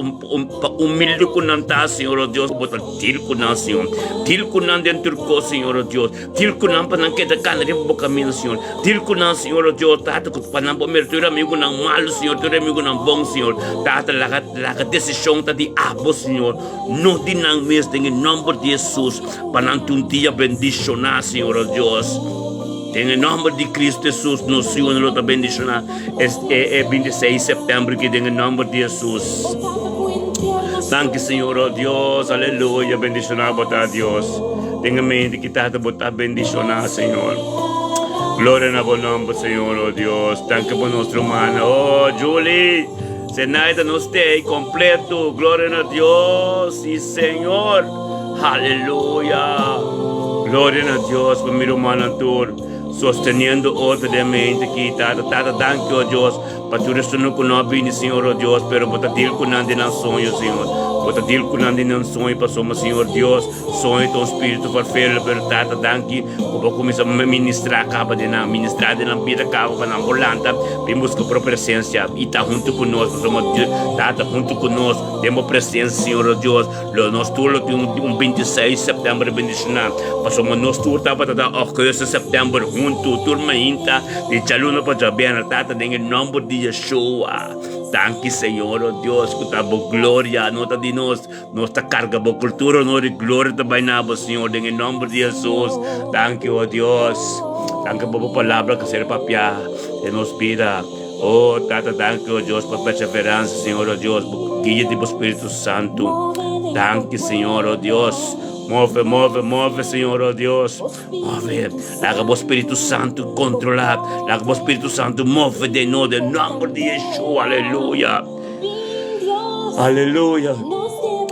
humilde com não tá, Senhor, oh Deus, bota til com não, Senhor. Til com não dentro do Senhor, oh Deus. Til com não para não queda cana de boca caminho, Senhor. Til com não, Senhor, oh Deus, tata para não pomer tu amigo não malo, Senhor, tu amigo não bom, Senhor. Tata laga decisão tá de abo, Senhor. Não de não mesmo em nome de Jesus, para não um dia bendicionar, Senhor, oh Deus. Em nome de Cristo Jesus, nos Senhor, nos bendicionar. É 26 de setembro, que em nome de Jesus. Danke, Senhor, oh Deus, aleluia, bendicionar, botar Deus. Tenha mente que está botar bendicionar, Senhor. Glória na bom nome, Senhor, oh Deus. Danke por nosso humano. Oh, Julie, Zenaida nos tem completo. Glória a Deus e Senhor. Aleluia. Glória a Deus por meu humano, sosteniendo outra de mente que tata danke, oh Deus, para tudo isso não conhece, Senhor, oh Deus, pero bota til com nada na sonho, Senhor. Bota til com nada na sonho, passamos, Senhor Deus, sonho teu espírito farfelo, pero tata danke, como começa a ministrar, acaba de não ministrar de não vida, acaba para não volanta, vem buscar por presença e está junto conosco, somos tata junto conosco, temos presença, Senhor, oh Deus, nós tudo tem 26 de setembro bendicionar, passamos nós tudo estava tata 8 de setembro junto, turma inta, de chaluna para jaber, tata em nome de Yeshua. Danke, Senhor, oh Deus, que está boa glória, nota de nós, nossa carga, boa cultura, nós de glória também na boa, Senhor, em nome de Jesus. Danke, oh Deus, danke por a palavra que será papia, que nos pida. Oh, tata, danke, oh Deus, por perseverança, Senhor, oh Deus, por guia do Espírito Santo. Danke, Senhor, oh Deus. Move, Senhor, oh Deus. Move. Laga o Espírito Santo controlar. Laga o Espírito Santo move de nós, em nome de Yeshua. Aleluia. Aleluia.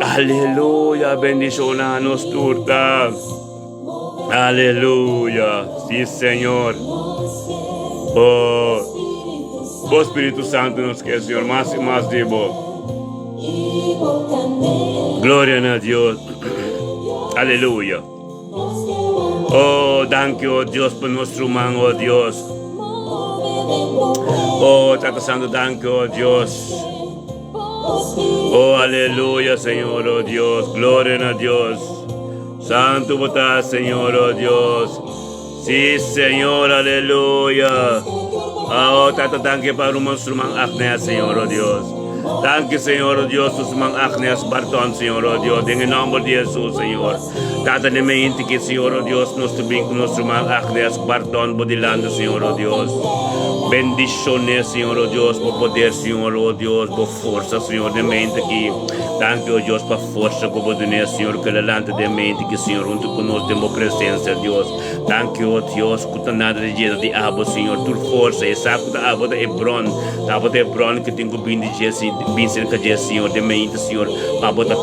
Aleluia. Bendicionar-nos turta. Aleluia. Sim, Senhor. Oh, o Espírito Santo nos quer, Senhor, mais e mais de bom. Glória a Deus. Aleluia. Oh, danke, oh Deus, por nosso irmão, oh Deus. Oh, Tata Santo, danke, oh Deus. Oh, aleluia, Senhor, oh Deus. Glória a Deus. Santo botar, Senhor, oh Deus. Sim, Senhor, aleluia. Oh, Tata, danke para o nosso irmão Agnes, Senhor, oh Deus. Danke, Senhor, oh Deus, os irmãos Agnes Barton, Senhor, oh Deus, em nome de Jesus, Senhor. Tata de mente que, Senhor, oh Deus, nos bem com nosso irmão Agnes Barton, bodilando, Senhor, oh Deus. Bendiciones, Senhor, oh Deus, por poder, Senhor, oh Deus, por força, Senhor, de mente que. Danke, oh Deus, por força, por poder, Senhor, que levanta de mente que, Senhor, junto conosco, temos presença, Deus. Danke, oh Deus, que nada de jeito de abo, Senhor, tu força, e sabe que a abo de Hebron, que tem que vir de Jesus. Bem cerca de Senhor, de mente, Senhor, para botar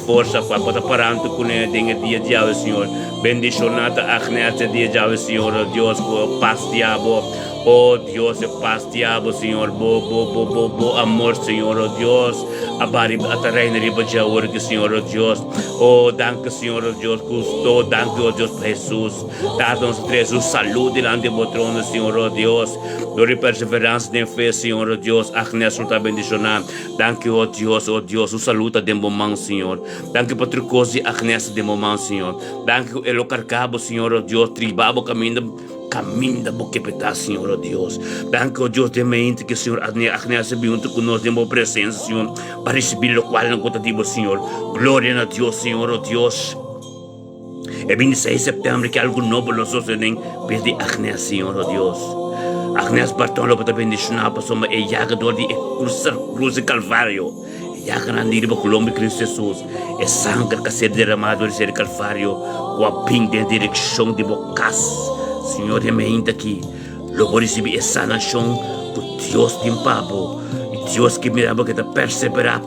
força, para botar parante com ele, tem dia de Senhor, Bendicionada Agnes dia Jave, Senhor, oh Deus, com paz diabo. Oh Dios, paz diabo, Senhor, bo amor, Senhor, oh Deus, abari atarein riba jawar que Senhor, oh Deus, oh danke, Senhor, oh Deus, custo, danke, oh Deus, Jesus, dá-nos Jesus saúde delante do trono, Senhor, oh Deus, glória e perseverança de fé, Senhor, oh Deus, Agnes, está bendicionado, danke, oh Deus, o saluta de momento, Senhor, danke, patricosi, Agnes, de momento, Senhor, danke, elo carcabo, Senhor, oh Deus, tribabo caminho da boca peta, Senhor, oh Deus. Danke, oh Deus, de mente que, Senhor, Agnes se junto conosco, de presença, Senhor, para receber o qual não conta, Senhor. Glória a Deus, Senhor, oh Deus. É 26 de setembro que algo novo nós nem pede Agnes, Senhor, oh Deus. Agnes Bartolo para bendicionar para soma e jagador de cruz de Calvário. Jaga na niriba Colômbia Cristo Jesus. É sangue que ser derramado de ser Calvário. Com a pinta de direção de bocas. Senhor, eu me ainda aqui, logo recebi essa nação do Deus de Pabo, e Deus que me dá que perseverar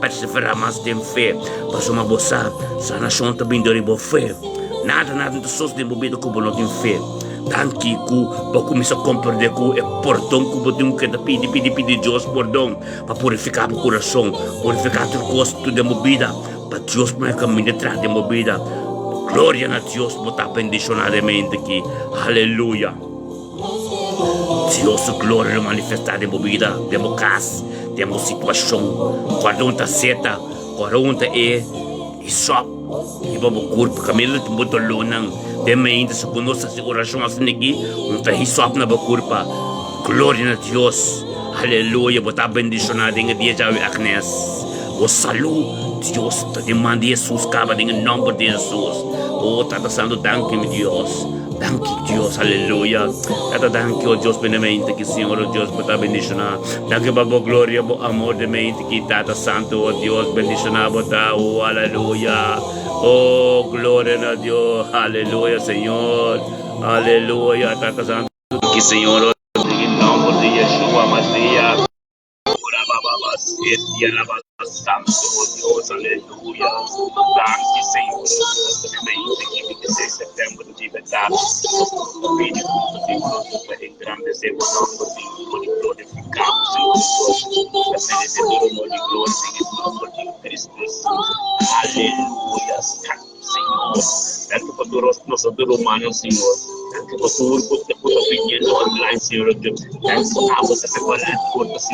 mais de fé, para uma bossa, essa nação também dá boa fé, nada de sós de movimento como não tem fé, tanque que para começar a compreender que é portão que botem que pedir Deus perdão, para purificar o coração, purificar o gosto de movida, para Deus me caminhar atrás de movida. Glória a Deus, botar bendicionadamente aqui. Aleluia. Deus, glória manifestada em movida. Temos casa, temos situação. 40 seta, 40 e só. E vamos corpo, camelo de muito lunang. Temos ainda se conosco a oração assim aqui. Tá só na corpo. Glória a Deus. Aleluia, botar bendicionada em dia já Agnes. O saludo. Deus te demanda Jesus, cava em nome de Jesus. Oh, Tata Santo, danke, meu Deus. Danke, Deus, aleluia. Tata, danke, oh Deus, benamente, que Senhor, oh Deus, para bendicionar. Danke, Babo, glória, bo amor de mente, que Tata Santo, oh Deus, bendicionar, botar, oh, aleluia. Oh, glória a Deus, aleluia, Senhor. Aleluia, Tata Santo, que Senhor, oh, em nome de Yeshua, Mashiach. Santo, Deus, aleluia. Danke, Senhor. Também 26 de setembro de verdade. O vídeo para engrandecer o nome do Senhor e glorificamos, Senhor. Da merecedora de glória, em nome de Cristo Jesus. Aleluia. Senhor. Danke por todos nosotros humanos, Senhor. Danke por todo o pequeno online, Senhor. Danke por a você separar por você.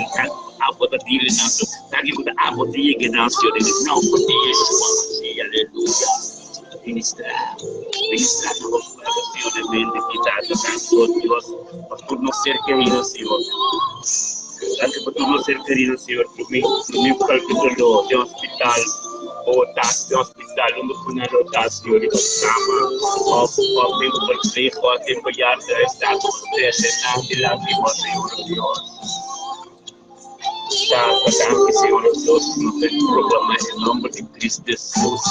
Apa tadi lenang lagi kita apa dia generasi ini nama dia Yesus, aleluia. Ministra nos Senhor de mente kita Santo Deus, por nos ser querido Senhor. Danke por nos ser querido Senhor, por mim calculou de hospital, ou de hospital, onde punya rotasi di bersama, ou tempo por ser, ou tempo já está acontecendo de lá de Senhor. Danke, Senhor Deus, nos proclamar em nome de Cristo Jesus.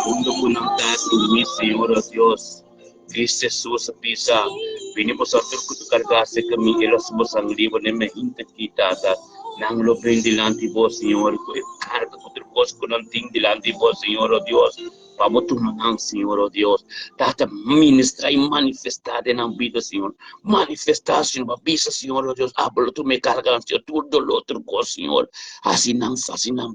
Mundo conectado comigo, Senhor Deus. Cristo Jesus pisa. Vini po sa turko to kargase kami elos mo sang libo ne mehinta kita ta nang lobren dilanti po, Senhor, ko karga ko turkos ko ng ting dilanti po, Senhor Deus. Pamotunang, Senhor Deus, data ministra e manifestar na vida, Senhor, manifestação, babisa, Senhor Deus, hablo tu me carga, Senhor, tudo lo outro, Senhor, assim não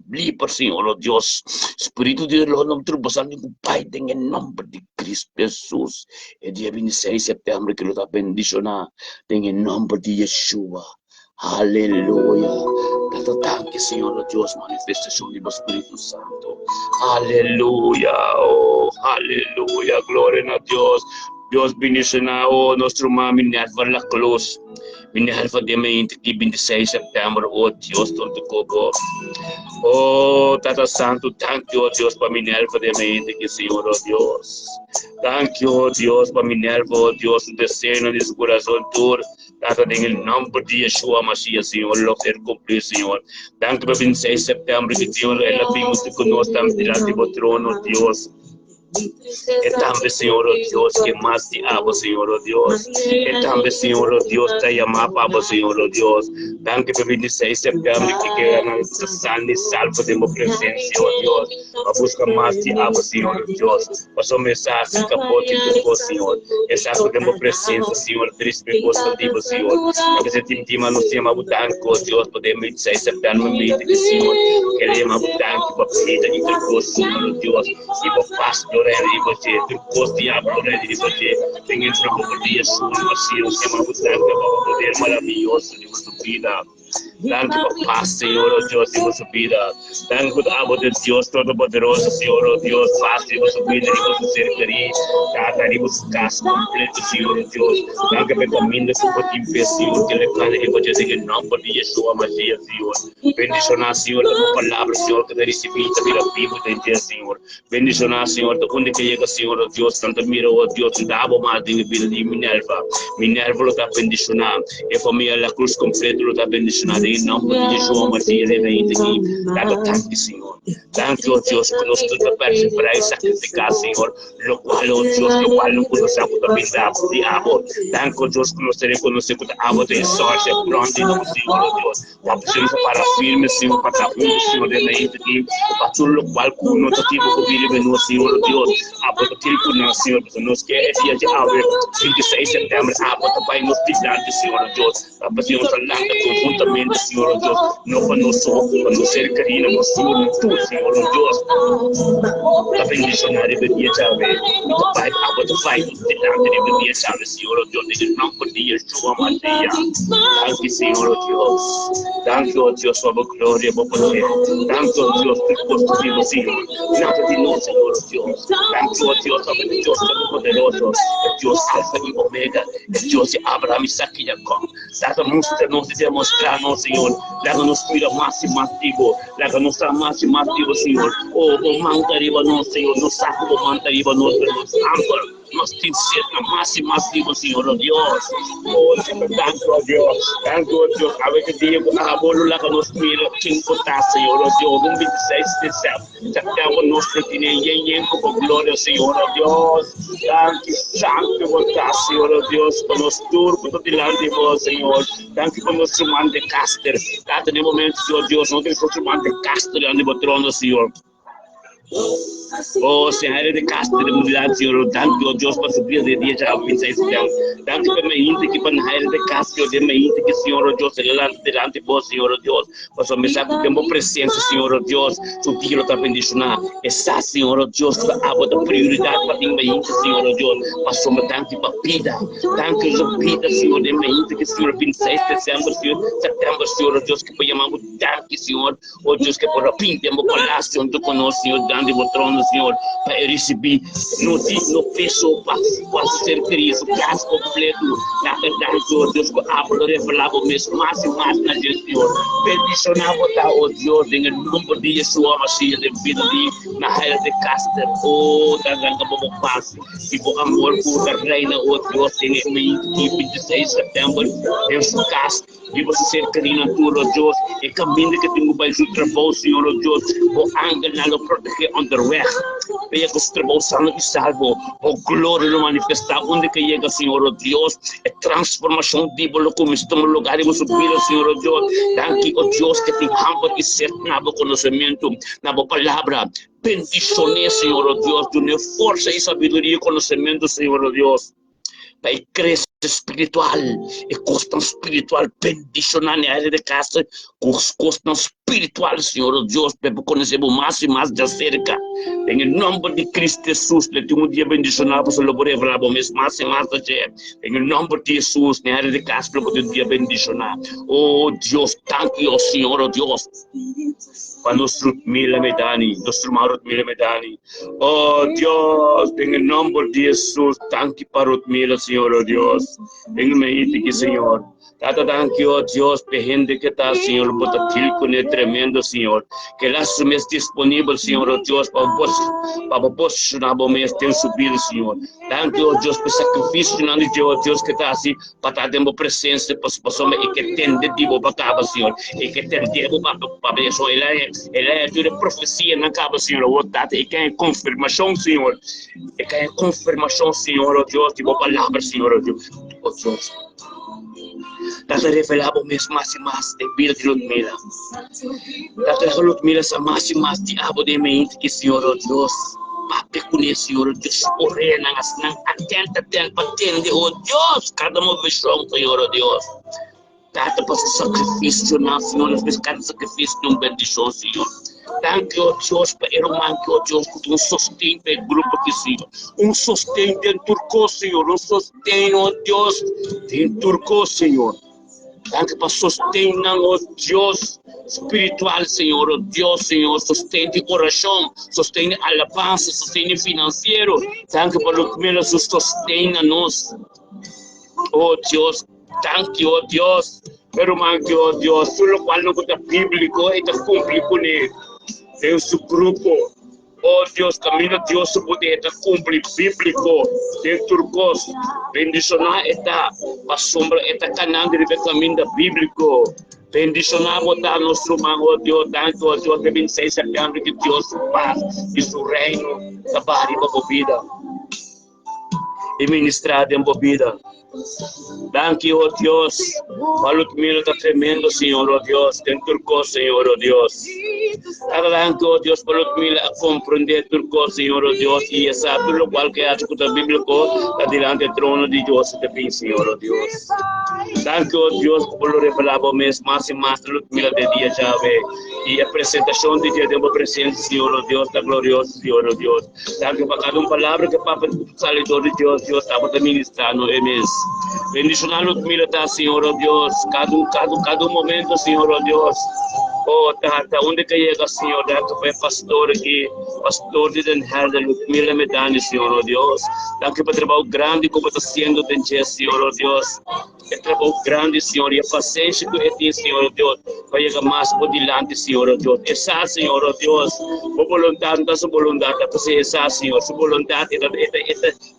livre, Senhor Deus, Espírito de Deus, não turbosan com Pai, em nome de Cristo Jesus, é dia 26 de setembro que lo está bendicionar, em nome de Yeshua. Aleluia. Danke, Senhor Deus, manifestação do Espírito Santo. Aleluia. Oh, aleluia. Glória a Deus. Deus bendicionar o nosso mami Minerva la Cruz. Minerva de mente que 26 de setembro, oh Deus, todo coco. Oh, Tata Santo, thank you, oh Deus, para Minerva de mente que Senhor, oh Deus. Thank you, oh Deus, para Minerva, oh Deus, o desejo de seu coração todo. Tata, em nome de Yeshua Mashiach, Senhor, lo ser cumprir, Senhor. Danke para 26 de setembro, que Senhor, ela vem muito conosco, estamos diante do trono, Deus. También, Señor, oh Dios, que más te amo, Señor, oh Dios. También, Señor, oh Dios, te llama, Papa, Señor, oh Dios. Danke por 26 de septiembre que quedan sana y salvo de mi presencia, oh Dios. A buscar más te amo, Señor, oh Dios. Pasó mensaje, capote de vos, Señor. Esa es de mi presencia, Señor, triste cosa de Señor. A veces te intima, nos llama a danco, Dios, por 26 de septiembre, me dice, Señor, que le llama a danco, por vida y por cosa, Señor, oh Dios. Y por paz, gloria a Dios. Deus diabo de você tem entrado por dia sua vacilo que é uma poder maravilhoso de sua vida. Danke por paz, Senhor, oh Deus, de sua vida. Danke por amor de Deus todo-poderoso, Senhor, oh Deus, paz de sua vida, de sua cercaria. Cada de sua casa completo, Senhor, oh Deus. Danke pelo caminho de sua vida, Senhor, que ele plane de você em nome de Yeshua Mashiach, Senhor. Bendicionar, Senhor, a tua palavra, Senhor, que recebida vida viva de Deus, Senhor. Bendicionar, Senhor, de onde que chega, Senhor, oh Deus, tanto mira, oh Deus, dá mais de vida de Minerva. Minerva lo está bendicionar. E família, a cruz completa lo está bendicionar. Em nome de Yeshua Mashiach, ele aqui. Dado tanto, Senhor. Tanto, oh Deus, que nós tudo para sacrificar, Senhor. Lo qual, oh Deus, lo qual não conhecemos também da diabo. Tanto, oh Deus, que nós reconhecemos que a água tem sorte, pronto, Senhor, oh Deus. Precisamos para firme, Senhor, para estar juntos, Senhor, ele aqui. Para tudo o qual não está tipo que vive no Senhor, oh Deus. A boca que ele conhece, Senhor, nos quer é dia de abril, 26 de setembro, a boca vai nos tirar, Senhor, oh Deus. A paciência falando conjuntamente, Senhor, oh Deus. Não para nós só, para nos ser carinho, mas Senhor, tu, Senhor, oh Deus. A bendicionar de dia de abril. Pai, a boca vai nos tirar de dia de abril, Senhor, oh Deus. Em nome de Yeshua Mashiach. Danke, Senhor, oh Deus. Danke, oh Deus, por a glória, por poder. Danke, oh Deus, por posto vivo, Senhor. Nada de nós, Senhor, oh Deus. Danke, oh Deus, por Deus todo-poderoso. Deus Alfa e Omega. Deus de Abraão, Isaac e Jacó. Dá-nos demonstrar, não, Senhor. Dá-nos cuidar mais e mais vivo. Dá-nos mais e mais vivo, Senhor. Oh, manta riba, não, Senhor. Nos saco, manta riba, nos amparo. Nos tinser na mais e mais vivo, Senhor, oh Deus. Oh, Senhor, danke, oh Deus. Danke, oh Deus. A ver que dia que a bolo lá que nos mira, quem conta, Senhor, oh Deus. 26 de setembro, nós temos com glória, Senhor, oh Deus. Danke, santo, conta, Senhor, oh Deus. Por nos turco, todo dilante de vós, Senhor. Danke por nos chamar de caster. Cada momento, Senhor, Deus, não tem que chamar de caster, ande por trono, Senhor. Oh, Senhor, de Castro, de Mundial, Senhor, danke, oh Deus, para subir de dia já 26 de setembro. Danke para mim, que para na de Castro, de mim, que Senhor, oh Deus, delante de vós, Senhor, oh Deus. Para me saber que a presença, Senhor, oh Deus, subir outra bendicionar. Essa, Senhor, oh Deus, que a outra prioridade para mim, Senhor, oh Deus. Para me danke para vida. Danke, oh vida, Senhor, de mim, que Senhor, 26 de setembro, Senhor, oh Deus, que para chamar danke, Senhor, oh Deus, que para pintar o palácio junto conosco, Senhor, dando o trono, Senhor, para receber no peso para ser criado, o caso completo, na verdade, oh Deus, que a palavra revelava mesmo mais e mais na gente, Senhor. Peticionava, oh Deus, em nome de Yeshua Mashiach, de vida de na raia de Caster, oh, da grande paz, e o amor por a reina, oh Deus, em 26 de setembro, em sua casa. E você ser carinho tu, oh Deus, e caminho que tenho para o trabalho, Senhor, oh Deus, o ángel não o protege underweg. Venha que o trabalho sano e salvo, o glória no manifestar, onde que chega, Senhor, oh Deus, é transformação de bolo como estamos no lugar de você vida, Senhor, oh Deus. Danke, oh Deus, que tem hampa e certo na boa conhecimento, na boa palavra. Bendiciones, Senhor, oh Deus, de força e sabedoria e conhecimento, Senhor, oh Deus. Para crescer espiritual e custo espiritual bendicionar na área de casa com custo espiritual, Senhor Deus, para conhecermos mais e mais de cerca. Em nome de Cristo Jesus, le temos dia bendicionar para o revelar mais e mais de gente. Em nome de Jesus, na área de casa, le podemos dia bendicionar. Oh Deus, thank you, Senhor Deus. Para nosso mila medani, nosso marot mila medani. Oh Deus, em nome de Jesus, thank you para o mila, Senhor Deus. Em nome de Senhor. Tata, thank you, Dios, pehende que está, Senhor, bota tilcone tremendo, Senhor. Que lá se mês disponível, Senhor, oh Deus, para posicionar o mês tem subido, Senhor. Thank you, Deus, por sacrifício, não de Deus, que está assim, para estar dando presença, para as pessoas que tem de tipo para cá, Senhor. E que tem de para isso, ele é tudo profecia na capa, Senhor, o Tata, e que é confirmação, Senhor. E que é confirmação, Senhor, oh Deus, tipo palavra, Senhor, oh Deus. Oh Deus. Tata revelava mesmo mais e mais de vida de Ludmila. Tata Ludmila sa mais e mais de abo de mente que Senhor, oh Deus. Papi ko niya Senhor, oh Deus. Ore nang atenta patende, oh Deus. Cada movisão, Senhor, oh Deus. Tata para sacrifício na Senhor, cada sacrifício de bendição, Senhor. Thank you, Deus, para irmão que o Deus que sustém o grupo aqui, Senhor. Sustém dentro turco, Senhor. Sustém, oh Deus, dentro turco, Senhor. Thank you para sustém, oh Deus, espiritual, Senhor. Oh Deus, Senhor, sustém de oração, sustém de alabança, sustém de financeiro. Thank you para o que sustém a nós. Oh Deus, thank you, oh Deus. Irmão que o Deus, tudo qual não é bíblico, é cumprir com ele. Tem seu grupo, oh Deus, caminho Deus, poder cumprir bíblico, tem turcos, bendicionar esta sombra, esta canal de caminho bíblico, bendicionar botar nosso irmão, oh Deus, tanto, oh Deus, que vem ser sabendo que Deus paz e seu reino, trabalhe para a vida, e ministrar em vida. Thank you, oh Deus. Balut mil está tremendo, Senhor, oh Deus. Tem turco, Senhor, oh Deus. Thank you, oh Deus, balut mil a compreender turco, Senhor, oh Deus. E essa tudo qual que é a escuta bíblico, adiante do trono de Deus, também, Senhor, oh Deus. Thank you, oh Deus, por revelar o mês mais e mais, balut mil de dia já vê. E a apresentação de dia de uma presença, Senhor, oh Deus, está glorioso, Senhor, oh Deus. Thank you para cada palavra que para o salidor de Deus, Deus estava ministrando, é mês. Bendicionar Ludmila, Senhor, oh Deus, cada momento, Senhor, oh Deus. Oh, Tata, onde que chega, Senhor, Tata, foi pastor aqui, pastor de Den Herder, Ludmila Medani, Senhor, oh Deus. Thank you para o trabalho grande como está sendo, Senhor, oh Deus. É trabalho grande, Senhor, e a paciência que tem, Senhor, oh Deus, para chegar mais por diante, Senhor, oh Deus. Essa, Senhor, oh Deus, a vontade, a sua vontade, para ser essa, Senhor, sua vontade,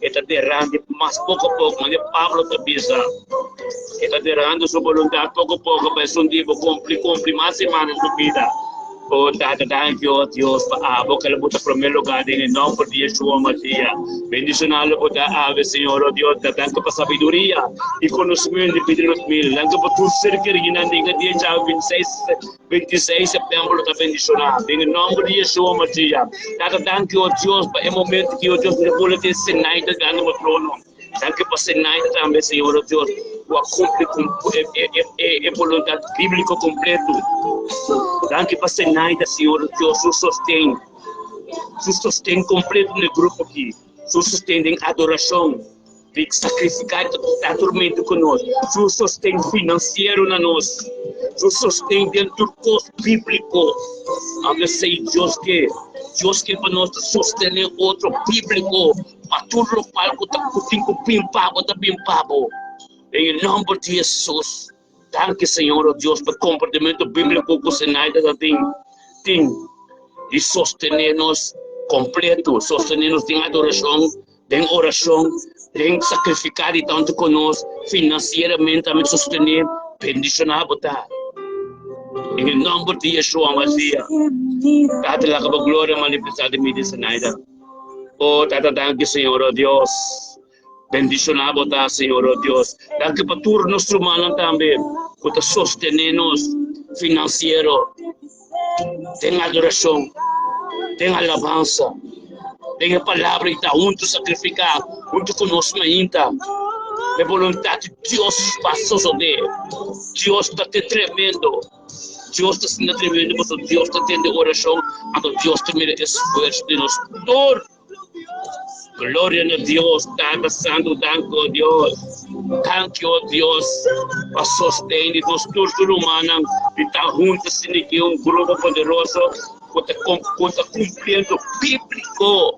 está derrando, mas pouco a pouco, mas Pablo está pisando. Está derrando sua vontade, pouco a pouco, para ser um dia, cumprir mais semanas de vida. Oh, Tata, thank you, Deus, para a boca da bota primeiro lugar, em nome de Yeshua Matia. Bendicioná-lo por a ave, Senhor, oh Deus, thank you para sabedoria e conhecimento de Pedro Mil. Thank you para tudo ser que originando em dia já 26 de setembro, está bendicionado. Em nome de Yeshua Matia. Tata, thank you, Deus, para o momento que o Deus me pôs de Senai, da grande trono. Thank you para Senai também, Senhor, oh Deus. É vontade bíblica completo. Thank you para Senai, Senhor, Deus, o sustém completo no grupo aqui, o sustém em adoração, tem que sacrificar atormento conosco, o sustém financeiro na nós, o sustém dentro do curso bíblico. Eu sei, Deus que para nós sustentar outro bíblico, para tudo o qual tem que pimpabo. Em nome de Jesus, thank you, Senhor, oh Deus, por comportamento bíblico que o Senai tem de sostener-nos completo, sostener-nos em adoração, em oração, em sacrificar e tanto conosco, financeiramente, também sostener, bendicionar, botar. Em nome de Yeshua Mashiach, Tata, lá a glória manifestada em mim de Senai. Oh, Tata, thank you, Senhor, oh Deus. Bendicionar botar, Senhor, oh Deus. Thank you para tudo nosso humano também, para sostener-nos financeiro. Tem adoração, tem alabança, tem a palavra e está junto sacrificar, junto conosco ainda. É vontade de Deus passou sobre. Deus está te tremendo. Deus está sendo tremendo, mas Deus está tendo oração, mas Deus também é esforço de nós todos. Glória a Deus, Tata Santo, thank you, Deus. Thank you, Deus, para sostener nós todos humanos e estar juntos em um grupo poderoso, que está cumprindo bíblico.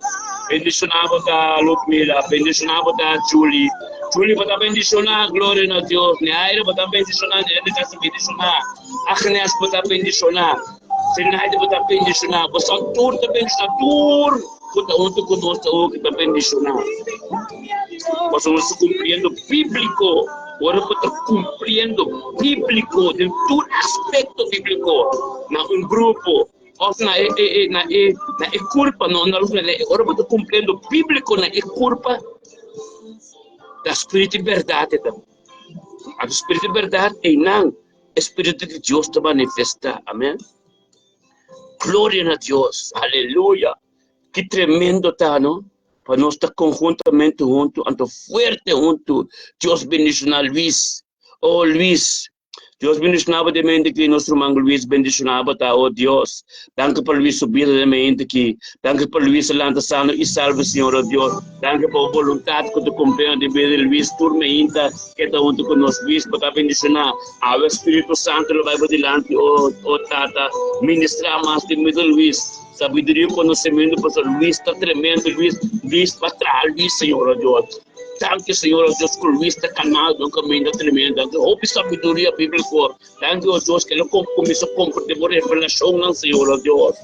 Bendicionava da Ludmila, bendicionava da Julie, Juli para bendicionar, glória a Deus. Neaira para bendicionar, ele está se bendicionar. Agnes para bendicionar. Sinaide para bendicionar. Você tur para bendicionar, tur. Kita untuk conosco que para bendicionar. Você está cumprindo bíblico. Orang está cumprindo bíblico, de todo aspecto bíblico. Na grupo. Of na curpa, orang está cumprindo bíblico na curpa. Da Espírito de verdade. A Espírito de verdade é não. Espírito de Deus está manifesta. Amém? Glória a Deus. Aleluia. Que tremendo tá, não? Para nós estar conjuntamente junto, ando forte junto. Deus bendicionar Luiz. Oh, Luiz. Deus bendicionava de mente que nosso irmão Luiz bendicionava, tá? Oh, Deus. Danke por Luiz subir de mente que. Danke por Luiz lanta sano e salve, Senhor, oh Deus. Danke por a vontade que tu compreende de ver Luiz turma ainda que está junto com nós, Luiz, para bendicionar. O Espírito Santo vai por delante, oh Tata, ministrar mais de medo, Luiz. Sabedoria e conhecimento, pastor Luiz está tremendo, Luiz para trás, Luiz, Senhor, oh Deus. Danke, Senhor, oh Deus, que o Luiz está canal, um caminho tremendo. Houve sabedoria bíblica. Danke, oh Deus, que ele começou a compartilhar por revelação, não, Senhor, oh Deus.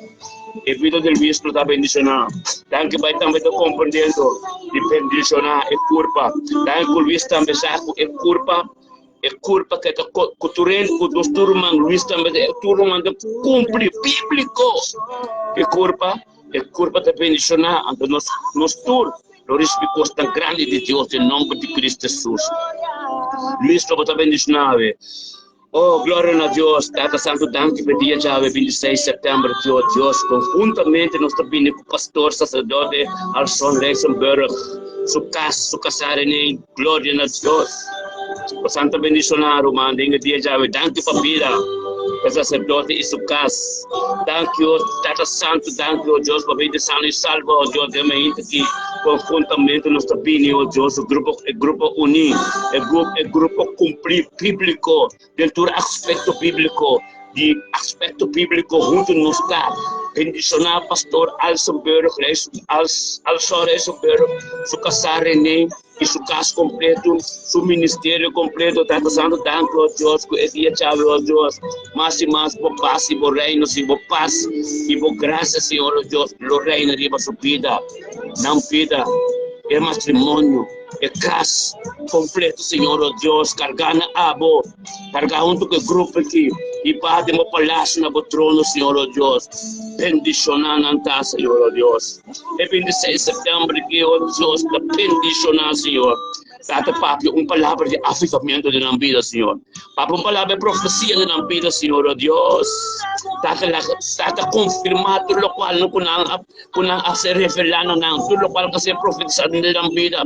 E vida de Luiz para bendicionar. Danke, vai também estar compreendendo de bendicionar e culpa. Danke, o Luiz também sabe é culpa que está culturando com os turmas, Luiz também é turma de cumprir bíblico. E culpa de bendicionar, ante nós turnos. Glorificamos tão grande de Deus em nome de Cristo Jesus. Luiz para bendicionar. Oh, glória a Deus. Tata Santo, danke por dia já 26 de setembro, Deus. Conjuntamente nós também com o pastor, sacerdote, Alson Reisenberg, su casar em glória a Deus. O Santo bendicionar, o dia já danke para vida. O sacerdote e su casa. Danke, Tata Santo, danke, oh Deus, para vida sano e salva, oh Deus, de mente que conjuntamente nós também, oh Deus, o grupo unido, o grupo cumprir bíblico, dentro do aspecto bíblico, junto nos está. Bendicionar pastor Alsenberg, Alson Reisenberg, su casar René e su casa completo, su ministério completo, Tata Santo, danke, oh Deus, que é dia chave, oh Deus, mais e mais, por paz e por reino, e por paz e por graça, Senhor, oh Deus, lo reino riba sua vida, não vida, é matrimônio, é casa completo, Senhor, oh Deus, cargando abo, cargar junto com o grupo aqui, e bate mo palácio na trono, Senhor, oh Deus, bendicionar na Senhor, oh Deus, é 26 de setembro que, oh Deus, está bendicionar, Senhor. Tata Papi, palavra de avivamento de nossa vida, Senhor. Papi, palavra de profecia de nossa vida, Senhor, oh Deus. Tata confirmar tudo o qual não kunang ser revelado, tudo o qual que ser profetizado de nossa vida.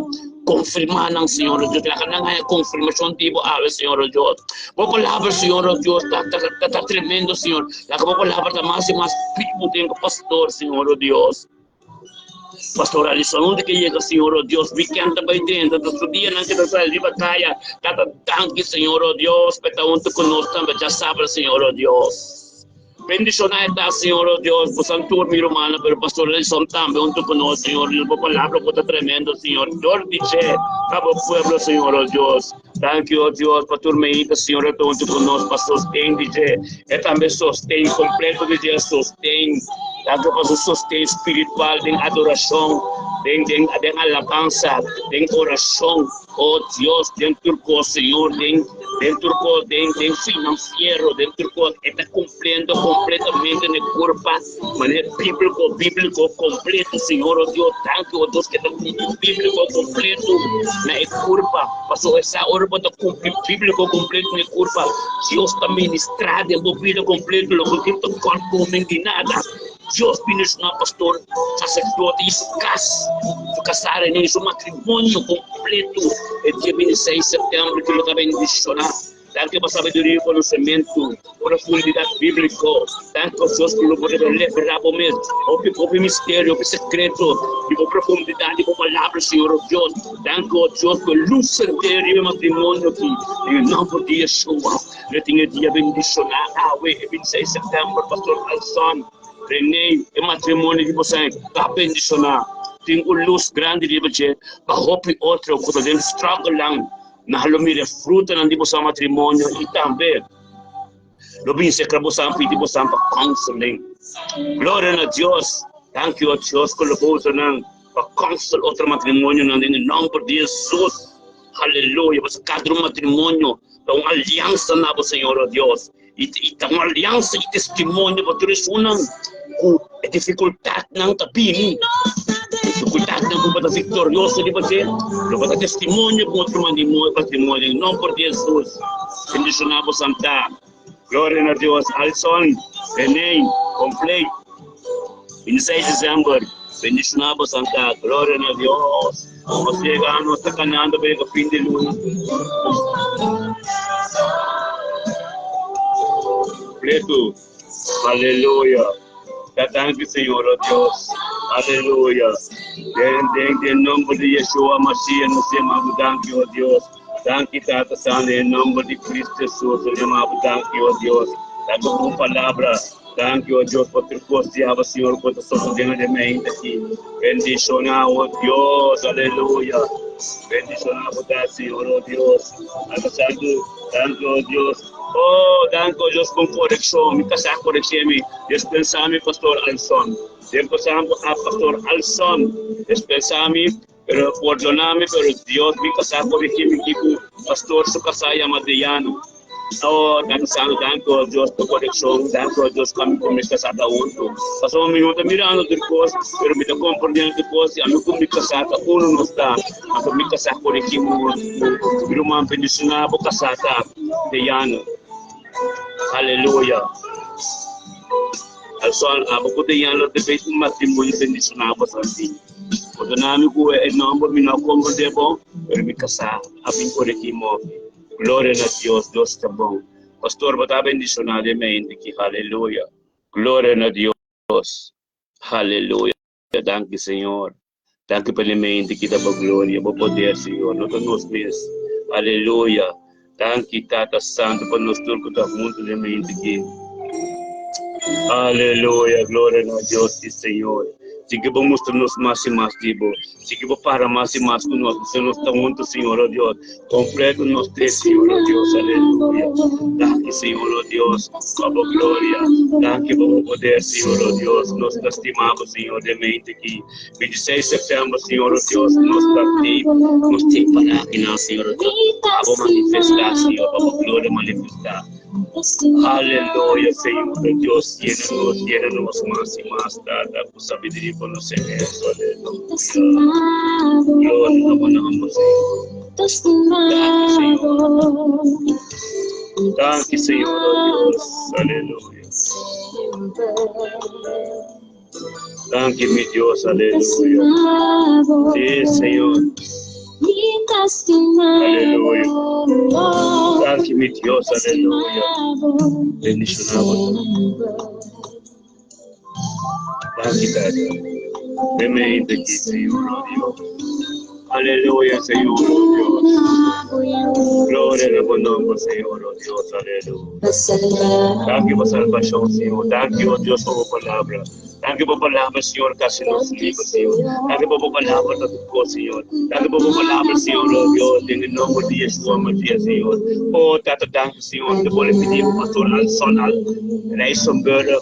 Confirmar, Senhor, oh Deus. Lá que não é confirmação tipo, Senhor, oh Deus. Boa palavra, Senhor, oh Deus, está tremendo, Senhor. Lá que boa palavra está mais e mais vivo dentro do pastor, Senhor, oh Deus. Pastor Alisson, onde que chega, Senhor, oh Deus, weekend também dentro, do dia não que nós saímos de batalha, cada tanque, Senhor, oh Deus, para estar junto conosco também, já sabe, Senhor, oh Deus. Bendicionar está, Senhor, oh Deus, por Santo mi romana, pero Pastor Alisson também junto conosco, Senhor, e a palavra está tremendo, Senhor, Deus dice, cabo pueblo, Senhor, oh Deus. Thank you, oh Deus, para turmeita, Senhor, eu estou junto conosco, para sostém, dizer, é também sostém, completo, dizer, sostém, tanto para o sostém espiritual, tem adoração, tem alabança, tem oração, oh Deus, tem turco, Senhor, tem turco, tem financeiro, tem turco, está cumprindo completamente na curva, maneira bíblico completo, Senhor, oh Deus, thank you, oh Deus, que está cumprindo bíblico completo na curva, passou essa hora para cumprir bíblico completo na curva, Deus está ministrado, envolvido completo, o que está corpo, nem nada. Deus bendicionar pastor, sacerdote, isso casar em isso matrimônio completo, é dia 26 de setembro que ele está bendicionar. Danke para sabedoria e conhecimento, profundidade bíblica. Danke para Deus que não pode levar o mesmo, o mistério, o secreto, e a profundidade, a palavra, Senhor, oh Deus. Danke, oh Deus, que luz inteira e matrimônio que em nome de Jesus. Eu tinha dia bendicionar, 26 de setembro, pastor Alson. René, e matrimônio que você está bendicionar. tem luz grande di ba che pa hope outro ko den struggle lang na halumire fruta ng di mo sa matrimonyo itambe lobin se krabo sa piti mo sa counseling gloria na Dios thank you Dios ko lobo ng pa-counsel outro matrimonyo ng in number de Jesus hallelujah sa kadro matrimonyo ang aliansa na po Senhor Dios itang aliansa e testemunho po tulisunang a dificuldade ng tabini dificuldade ng kumbaga victorioso di ba siya kumbaga testemunho po outro matrimonyo em nome de Jesus bendicionado Santa glória a Deus Alson Enem complete in 6 December bendicionado Santa glória a Deus vamos chegando sa caminhando para o fim de lunes completo aleluia thank you Senhor Deus aleluia em nome de Yeshua Mashiach nos chamamos thank you Deus thank you Tata Santo em nome de Cristo Jesus nos chamamos thank you Deus thank you por palavra thank you Deus por ter confiado Senhor por ter sostenido de mente aqui bendicionado Deus aleluia bendicionado Senhor Deus thank you Deus oh, thank you Deus por correção, me casar correção me, dispensar-me Pastor Alson, dispensar-me a Pastor Alson, dispensar-me, pero perdonar-me, pero Deus me casar correção me tipo Pastor Sukasaya Madiano. Oh, thank you Deus por correção, thank you Deus kami por me casar da outro. Passou minuto mirando depois, pero me dá compreendendo depois, a mim por me casar da uno não está, a por me casar correção me, irmão bendicionado casar da Diano. Aleluia. Alson, ako de yan lo de base matrimonio bendicionado assim. Quando nami ko e nome mi na como debo, pero mi casa abin ko rekimo. Glória a Deus, Deus está bom. Pastor, bota bendicionado mente que aleluia. Glória a Deus. Aleluia. Danke Senhor. Danke pela mente que dá glória, por poder Senhor, no nos mes. Aleluia. Danke Tata Santo por nos turco da mundo de mente aqui. Aleluia, glória a Deus e Senhor. Sige po mostrar-nos mais e mais, Dibo. Sige po para mais e mais conosco. Senhor, está muito, Senhor, ó Deus. Completo nos três, Senhor, ó Deus. Aleluia. Danke, Senhor, ó Deus. Por glória. Danke por poder, Senhor, ó Deus. Nos estimamos, Senhor, de mente aqui. 26 de setembro, Senhor, ó Deus. Nos tem para aqui, Senhor, ó Deus. Vamos manifestar, Senhor. Por glória, manifestar. Aleluia, Senhor Deus, llena-nos mais e mais, dada por sabedoria por nos serviços, aleluia. Glória, amamos, Senhor. Danke, Senhor Deus, aleluia. Danke, meu Deus, aleluia. Sim, Senhor. Aleluia. Danke, meu Deus, aleluia. Bendicionado. Danke, Pai. Amém, aqui, Senhor, Deus. Aleluia, Senhor, Deus. Glória ao nome, Senhor, Deus, aleluia. Danke por salvação, Senhor. Danke, Deus, por palavra. Danke por palavra, Senhor, que nos livra, Senhor. Danke por palavra da tua, Senhor. Danke por palavra, Senhor, Deus, em nome de Yeshua, Messias, Senhor. Oh, Tata, danke, Senhor, que pode pedir para o pastor Alson, Reison Böder.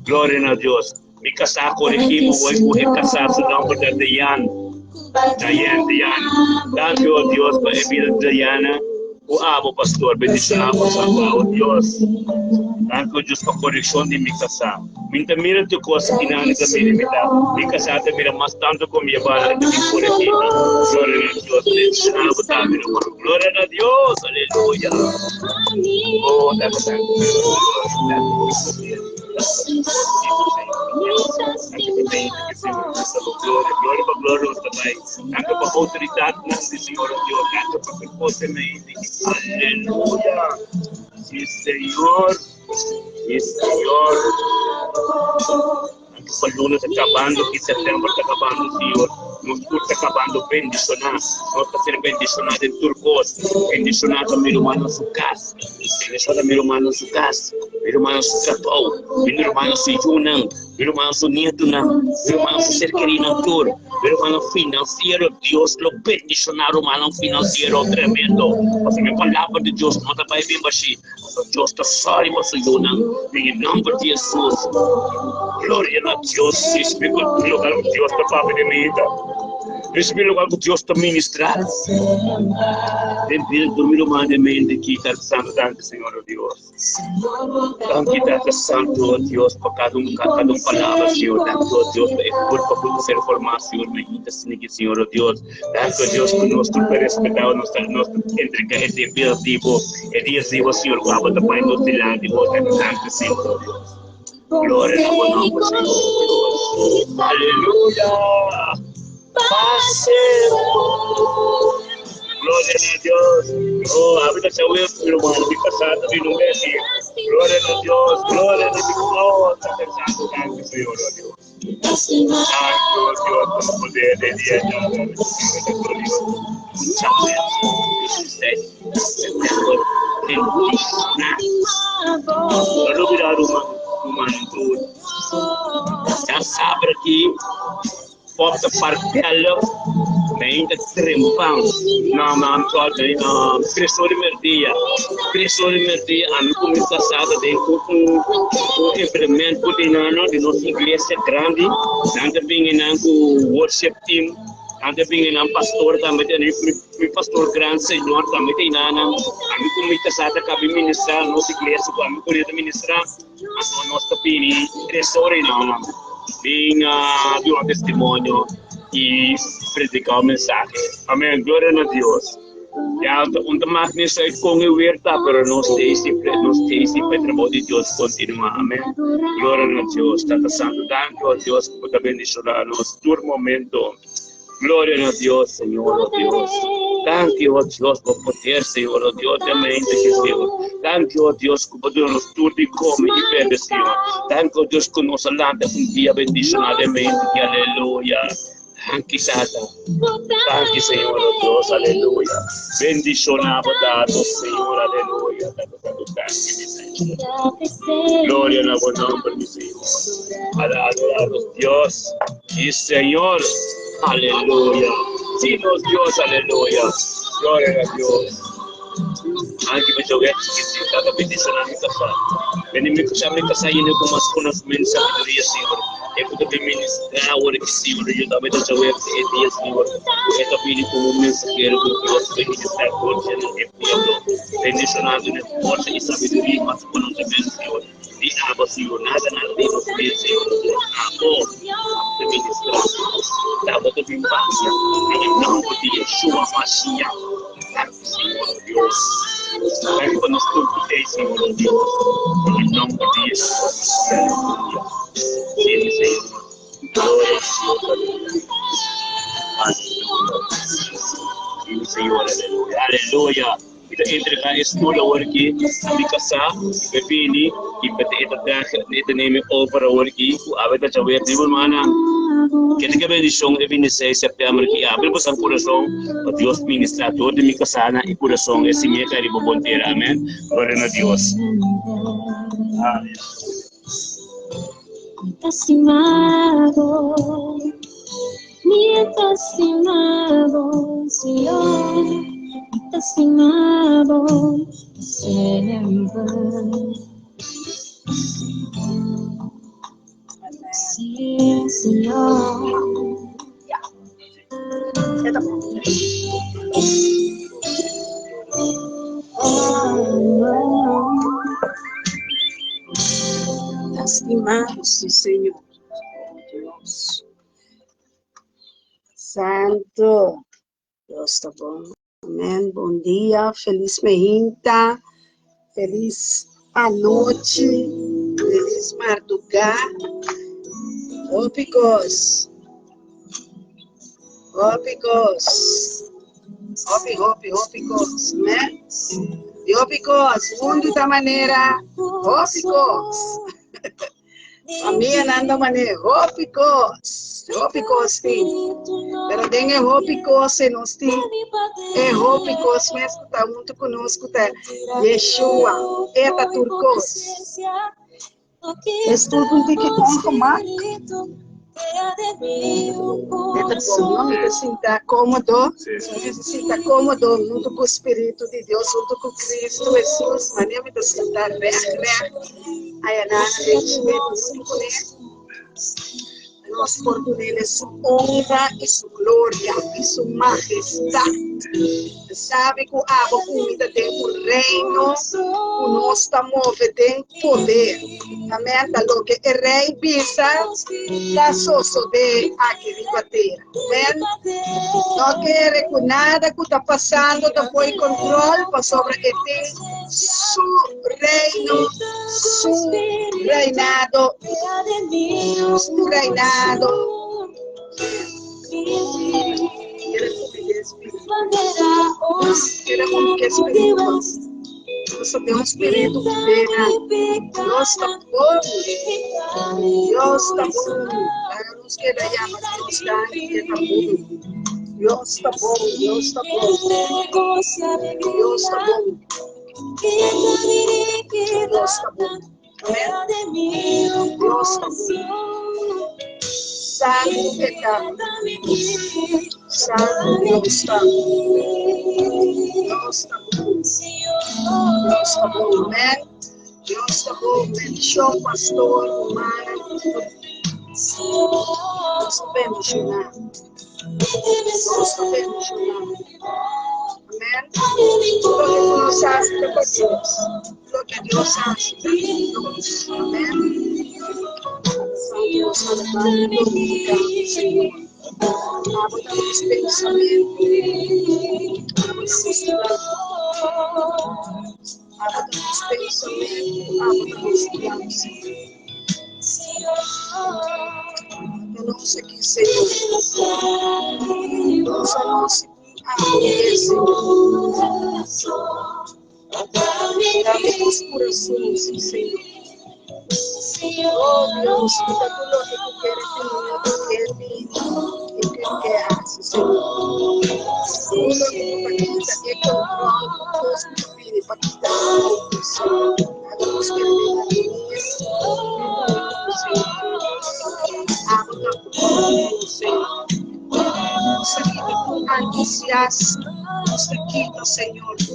Glória a Deus. Me casar com o regime, vou casar se não para Diana. Danke, oh Deus, para a vida de Diana. O abo, pastor, bendicionamos a oh Deus. Danke, oh Deus, para a correção de minha casa. Minta mira tu coisa que não é da minha casa, mira mais tanto como minha bala de por aqui. Glória a Deus, bendicionamos a glória a Deus, aleluia. Oh, danke. Glória também. Danke por autoridade do Senhor, Deus. Danke por podermente. Aleluia. Sim, Senhor. Sim, Senhor. Danke por lunes acabando, que setembro está acabando, Senhor. Nos está acabando, bendicionar. Nós está sendo bendicionado em Turcos. Bendicionado meu irmão na sua casa. Bendicionado meu irmão na sua casa. Meu irmão se capou. Meu irmão se junam. meu irmão neto na, meu irmão ser querido tour, meu irmão financeiro, Deus lo bendicionar o irmão financeiro tremendo, porque a palavra de Deus não vai bem baixo, Deus está sorry para o Yona, em nome de Jesus, glória a Deus, Espírito lugar que Deus está para a vida, Espírito lugar que Deus está ministrar, Espírito dormir o de mente que está santo, tanto Senhor Deus. Tanto santo, Deus, por cada palavra, Senhor, tanto Deus, por poder ser formado, Senhor, medita, Senhor, Deus, tanto Deus, por nós, por respeitar, nós entregar esse vivo, Senhor, com a bota para nós delante, tanto, Senhor, Deus. Glória ao nome do Senhor, Deus. Aleluia. Glória a Deus. Oh, a vida se ouve, meu irmão, fica santo, me não é assim. Glória a Deus, glória a Deus. Oh, está santo, tanto, Senhor, Deus. Santo, Deus, com o poder de Deus, Lalu virar humano tudo. Já sabe que porta parquelo ainda trempão não pode pressão de merdia a mim como casada dentro com implemento de nossa igreja grande tanto bem com worship team tanto bem com pastor também tem pastor grande senhor também tem a mim como casada cabe ministrar nossa igreja com mim poder ministrar a nossa opinião pressão não de um testemunho e predicar o mensagem. Amém. Glória a Deus. Já uma máquina sai com o verta, pero nós temos sempre trabalho de Deus continua. Amém. Glória a Deus. Tanto santo, tanto a Deus por bendicionar-nos todo momento. Glória a Deus, Senhor, Deus. Tanto a Deus por poder, Senhor, Deus, também, Senhor. Tanto a Deus por poder-nos tudo e como e beber, Senhor. Tanto a Deus que nos alanta dia bendicionadamente. Aleluia. Tanto, Sata. Tanto, Senhor, Deus, aleluia. Bendicionado, dado, Senhor, aleluia. Glória ao bom nome do Senhor. Adorado Deus e Senhor. Aleluia. Dinos Deus, aleluia. Glória a Deus. Anche per giocare che si sta benedizione in casa. Veni mi facciamo in casa io con mascona sabedoria, Signore. E potete ministrare ora che Signore, io da vedo giocare e Dio, Signore. E capire come un messaggero con Dio, che ministra forse e pieno. Bendizionando nel forza e sabedoria, ma conoscimento, Signore. Di amo, Signore, nada di nostro Signore. Amo, te ministra. Da voto di pace. In nome di Yeshua Mashiach. Senhor Deus, leva nos tudo, Senhor Deus, em nome de Jesus, aleluia, Senhor, glória a Deus, Senhor, aleluia, kita entregar estudo aqui, kami kasah, bebini, kita ita name over aqui, abet a saber de mana. Ketika bendição de 26 de setembro que abre o coração, o Deus ministrador de minha casa e coração é assim que ele pode ter, amém. Glória a Deus. Mi estimado Señor, estimado siempre. Sí, Señor. Estimado, sí, Señor. Dios. Santo. Deus está bom. Amém. Bom dia. Feliz meinta. Feliz a noite. Feliz madrugada. Ópicos. Ópicos, né? E ópicos, mundo da maneira, ópicos. A minha nanda maneira, ópicos, sim. Pero tem ópicos e nós tem, ópicos mesmo está muito conosco, tá? Yeshua, eta turcos. Estudo de que com Mark. No me sinta cómodo, me sinta cómodo junto com o Espírito de Deus, junto com Cristo Jesus, mas eu me sinta aí na gente junto com ele. Nós por nele sua honra e sua glória e sua majestade. Sabe que a comida tem um reino, o nosso move tem poder. Amém? Lo que o rei pisa, la soso de aqui na terra. Amém? Não quer que nada que está passando depois controle para sobre ele. Su reino, su reinado, su reinado. Queremos que Espírito, nós temos Espírito de pena, Deus está bom, Deus está bom, nos queremos Deus está bom, Deus está bom, Deus está bom, Deus está bom, Deus está bom, amém? Deus está bom. Sangue do pecado, sangue do está bom, Deus está bom, Deus está bom, amém? Deus está bom, bendição, pastor, humano, Deus está bendicionar, Deus está bendicionar, amém? Tudo que nós fazemos para Deus, tudo que Deus faz para nós, amém? Deus para glorificar, Senhor. Abra os pensamentos, abra os pensamentos, abra os planos. Eu não sei que Senhor, só não se abre, Senhor. Dá-me os corações, Senhor. Oh Deus, quita todo lo que tú quieres tener, y que haces, Señor. Todo lo que tú quitas, que control, todo lo que tú pides para quitar, Señor. Hagamos que venga habla con Señor. Nos quita tu entusiasmo, nos quita, Señor, tu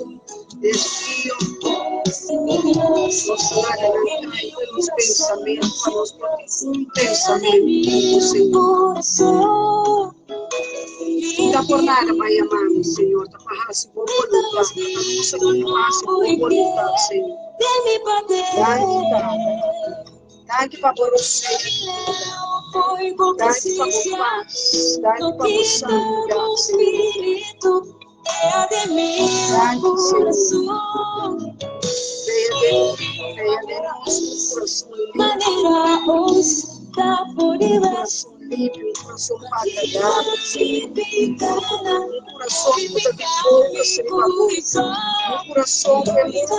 desvío. Nos adelante los pensamientos, un pensamiento, Señor. Da por nada vai amar, Senhor, da parraça boa voluntade, da parraça boa voluntade, Senhor. Dá-lhe para você, dá-lhe para paz, dá-lhe para sangue, Senhor. Dá-lhe, Senhor. Venha de nós, coração livre, coração batalhado, coração muda de boca, Senhor, coração feliz.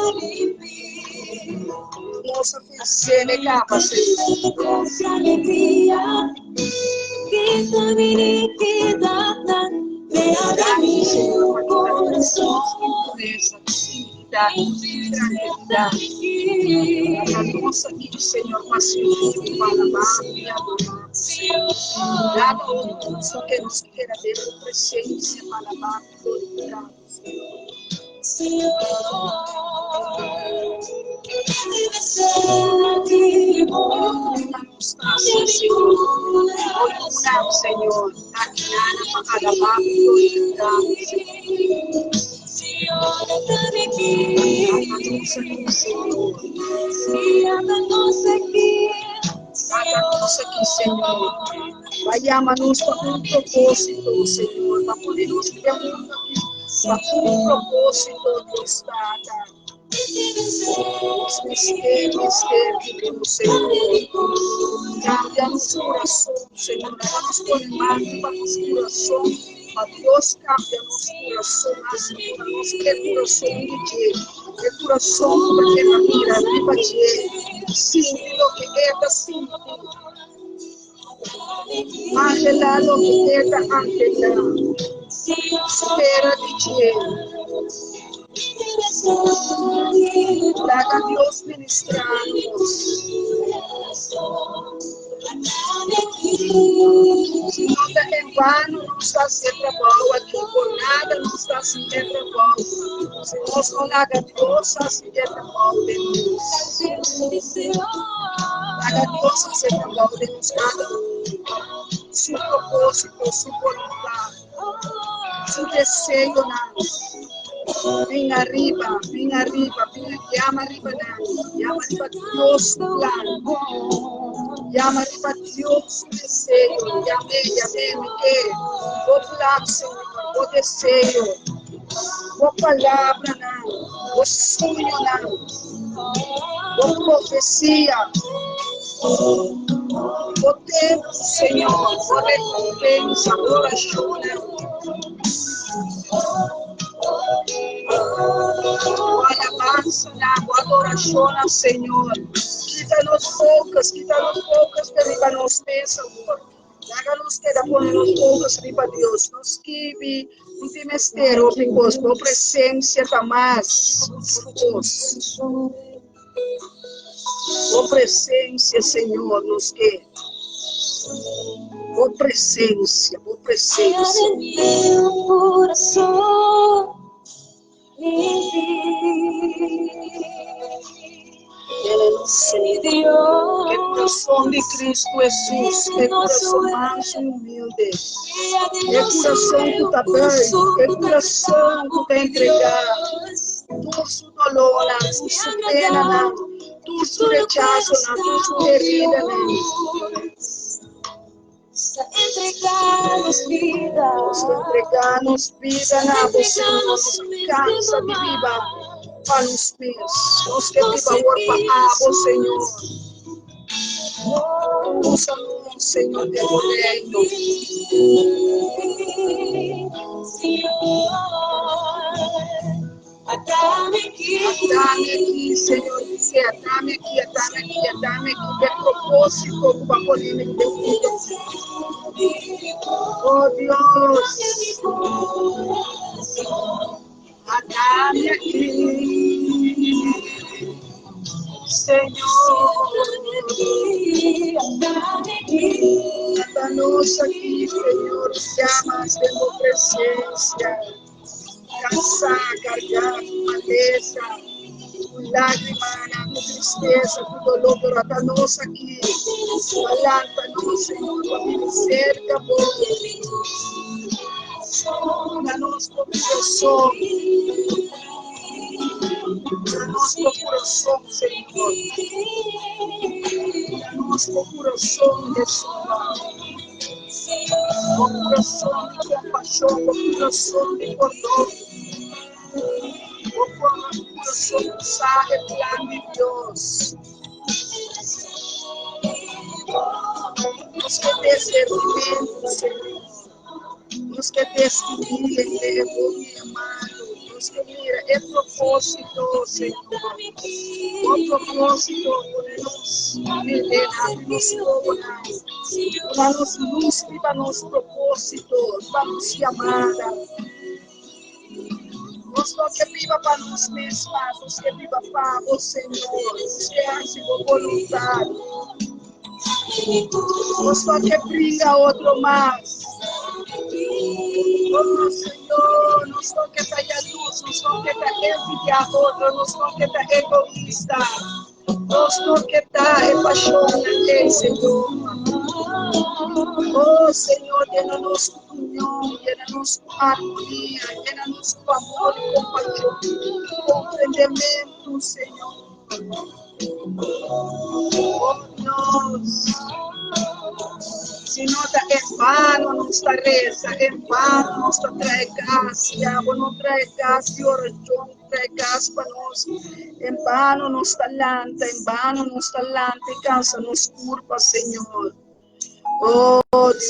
Nossa fé negava, Senhor. Nossa alegria, que também que dá, Senhor, coração, grandiosidade. A nossa aqui, Senhor, paciente, para amar e adorar, Senhor. Dá tudo que nos queira ter presença para amar e glorificar, Senhor. Senhor, aqui para amar e glorificar, Senhor. Vayamos para um propósito, Senhor, para podermos ter um propósito do Estado. Os mistérios, Senhor. Cambia nosso coração, Senhor. Vamos formar para nosso coração. A Deus cambia nosso coração, Senhor. Nosso coração de coração porque na mira, viva de sim, lo que é sim. Angela, lo que é Angela. Espera de Deus. Haga Dios ministrarnos. Se nota em vano não está sendo trabalho aqui, por nada não está sendo trabalho. Se nós não haga Deus, está sendo trabalho de nós. Haga Deus fazer trabalho de nós cada um. Seu propósito, sua vontade, seu desejo nada. Vem arriba, llama arriba Dios plan, llama arriba Dios desejo, llame, o plan Senhor, o desejo, o palavra não, o sonho não, o profecia, o tempo Senhor, o recompensa, a oração não. Alabanza, adoração ao Senhor. Quita-nos focas, derriba nos Senhor. Háganos que ponernos focas, derriba Deus. Nos give um temestero, because tua presença está mais. Tua presença, Senhor, nos que. Tua presença. Que coração de Cristo Jesus, que coração manso e humilde, que coração que está aberto, que coração que está entregado, todo su dolor, su pena, todo su rechazo, toda su herida, entregarnos vida, você nos cansa de viva para os pés, nos que viva orfanato, Senhor. Úsanos, Senhor, de reino. Atame aqui, Senhor, dice, atame aqui, de propósito para poder me defender. Oh Deus, atame aqui, Senhor, atanos aqui, Senhor, llamas de tu presencia. Cansar, cargar, maleza, lágrima, tu tristeza, tu dolor, pero atanos aqui. Alántanos, Senhor, para me cerca, danos por coração. Danos por coração, Senhor. Danos por coração, Jesus. Por coração de compaixão, por coração de perdão. Por coração que sabe o plano de Deus. Nos que descobrimento, Senhor. Nos que descobrimento, meu amado. Nos que mira, é propósito, Senhor. O propósito, podemos viver, abrimos fogo, dá-nos luz, dá-nos propósito, dá-nos chamada. Nos que viva para nós mesmos, nos que viva para o Senhor, nos que hace com vontade. Nos que brinda outro mais. Oh Senhor, nos que está luz, nos que está envidia outro, nos que está egoísta. Nos que está apaixonado, Senhor. Oh Senhor, llena-nos com comunhão, llena-nos com harmonia, llena-nos com amor e compaixão, com entendimento, Senhor. Oh Deus, se nota em vano nossa reza, em vano nossa entrega, não entrega de oração, entrega para nós, em vano nos talanta, cansa-nos culpa, Senhor. Oh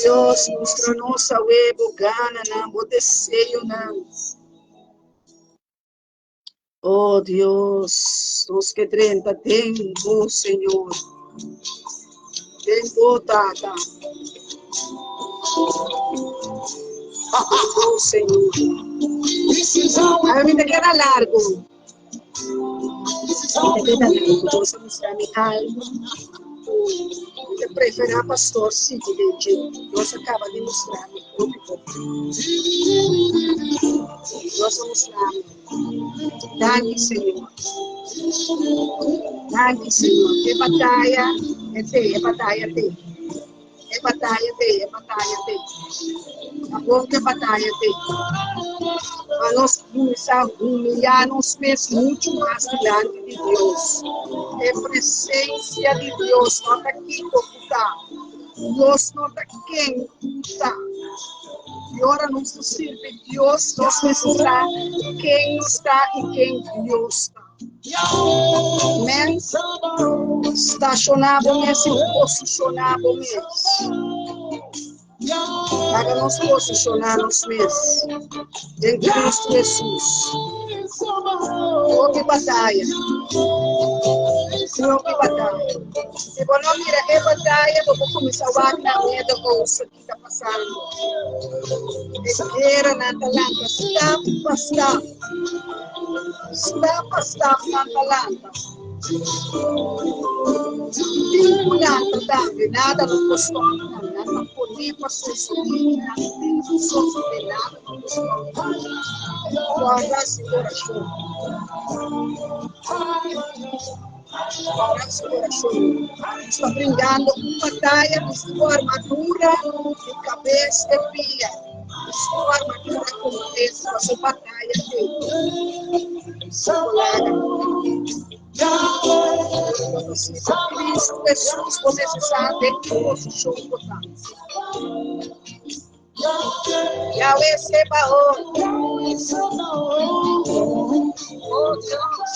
Deus, mostra-nos a webo, gana, o desejo, oh Deus, nos que 30 tempo, Senhor. Tempo, Tata. Oh, Senhor. A vida que era largo. Deus mostrar minha alma. Eu prefiro a pastor Cid de Deus acaba de mostrar meu corpo. Deus mostrar. Danke, Senhor. Danke, Senhor. É batalha, é batalha. É batalha. A boa que é batalha. Para nós começar a humilhar-nos mesmo muito mais diante de Deus. É presença de Deus, não está aqui ocultar. Deus não está quem está. E ora nos serve Deus, nós precisamos quem está e quem Deus está. Amém? Estacionamos e posicionamos. Para-nos posicionar-nos mesmo em Cristo Jesus. Oh, que batalha! Oh, que batalha! Se você não mira que batalha, vou começar a ver na minha bolsa que está passando. Era na talanta, stop na talanta. Vinculado também, nada no costume, nada no poder para sustentar, nada no costume. Guarda a oração. Está brigando uma batalha de sua armadura de cabeça de pia. Sua armadura com peso, a sua batalha de Cristo Jesus, você sabe que posição importante. Yahweh Sebaot. Oh Deus.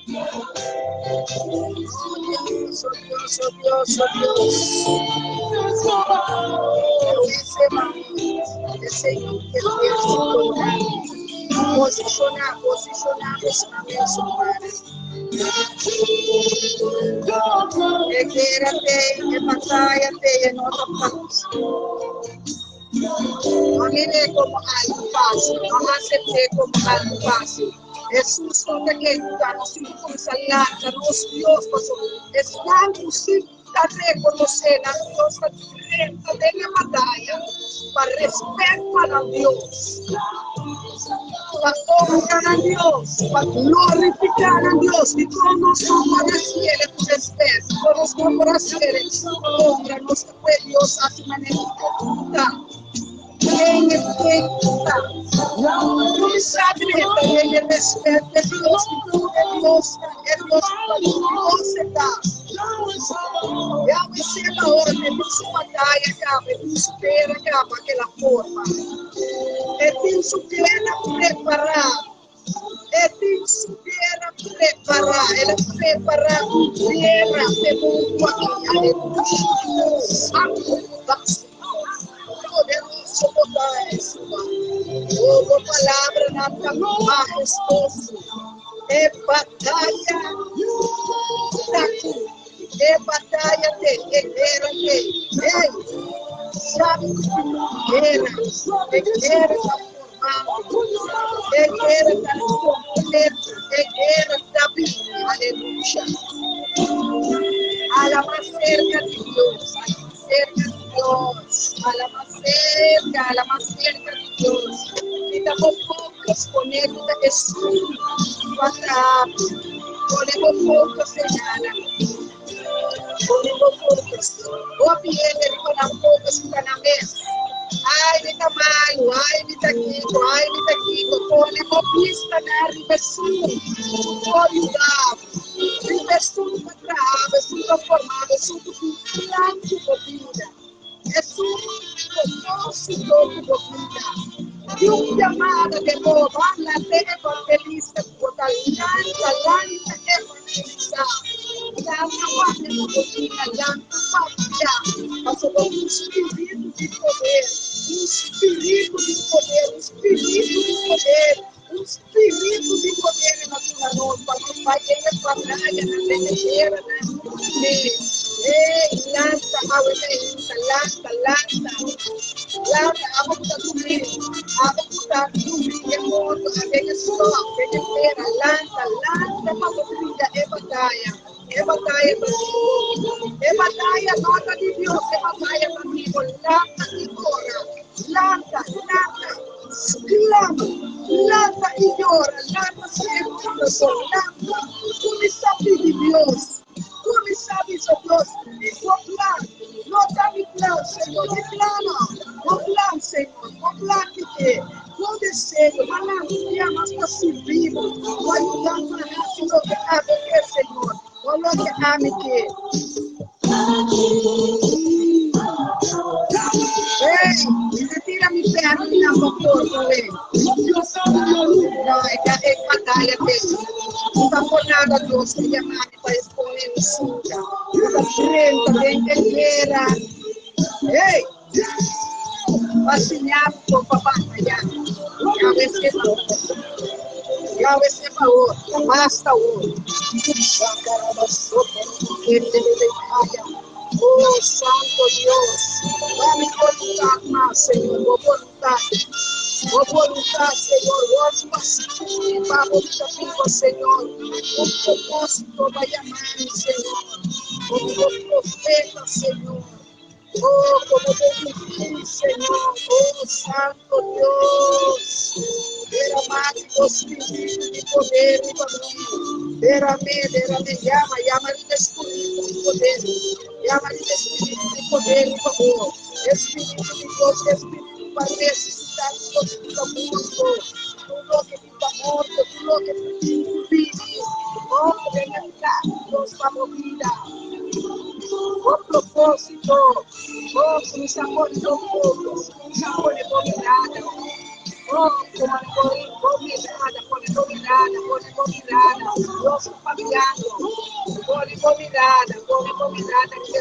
Yahweh Sebaot. Eu sei que Deus te toca. Posicionamos na mesma e quédate, batalha, en otra parte. No mire como algo fácil, no acepte como algo fácil. Jesús no te queda, no se comienza a darnos Dios, es tan posible reconocer a Dios de la batalla, para respeto a Dios. Para honrar a Dios, para glorificar a Dios, y todos como requiere tu respeto, todos como requiere honra, nos fue Dios a su manera de quem está. Não me sabe também el respeto de Dios, que tú é Dios você está. Yahweh Sebaot, su batalha acaba, ele supera acaba aquela forma. Ele supera preparar. Ele supera preparar. Ele prepara terra de mundo aqui. Aleluia. Santo. Poderoso poderoso. Toda palavra na tua resposta. É batalha daqui. É batalha de guerra de. Ei, sabe? Guerra da guerra da Bíblia. Aleluia. A mais cerca de Deus. A la más cerca de Dios. Y tampoco conecta Jesús para ponemos pocos señalan. Ponemos pocos. O viene con las pocos que van a ver. Ay, de tamaño, ay, de taquito, ponemos vista na Jesús. Por ayudar. Jesús para atrás, Jesús transformado, Jesús grande vida. Jesús propósito de vida. Y un llamado de nuevo a la terra evangelista por talanta evangelista. La guardia de cocina, la familia, pasó por un espíritu de poder, um espírito de poder na tua noite, para nós vai ter a batalha na terra, ei, lança, lança, lata, amo puta dormir é morto, aquele sol, aquele feira, lanta, maravilha, é batalha nota de Deus, é batalha comigo, lanta e ora, lanta, clama, lanta e ora, lanta sempre, lanta, tu me sabes de Deus, tu me sabes de Deus, e tua plano, não dá me plano, Senhor, me plano, o plano, Senhor, o plano que tem, o desejo, a alegria, mas para servir, o ajudar para nós, o que há de que, Senhor, o que há de que. Ei, retira mi perna e na motor, ei. Não, é batalha dele. Não está por nada, Deus, que ele amar para exponer o suja. Está frente, tem inteira. Ei, vacinar por papai, já. Já receba outro, basta outro. Oh, Santo Deus, dá-me voluntade, mas, Senhor, voluntade, Senhor, hoje pacifica, voluntade, Senhor, o propósito vai amar, Senhor, como profeta, Senhor, oh, como bem, Senhor, oh, Santo Deus, derramar o Espírito de poder e família, derrame, llama el Espírito de poder, llama el Espírito de poder e favor, Espírito de Deus, Espírito para ressuscitar todo o mundo, tudo que está morto, tudo que vive, oh, realidad, Deus para a vida, o propósito, oh, como se apoia do mundo, como se apoia do mirada, oh, como dominada, Deus familiado, dominada, que é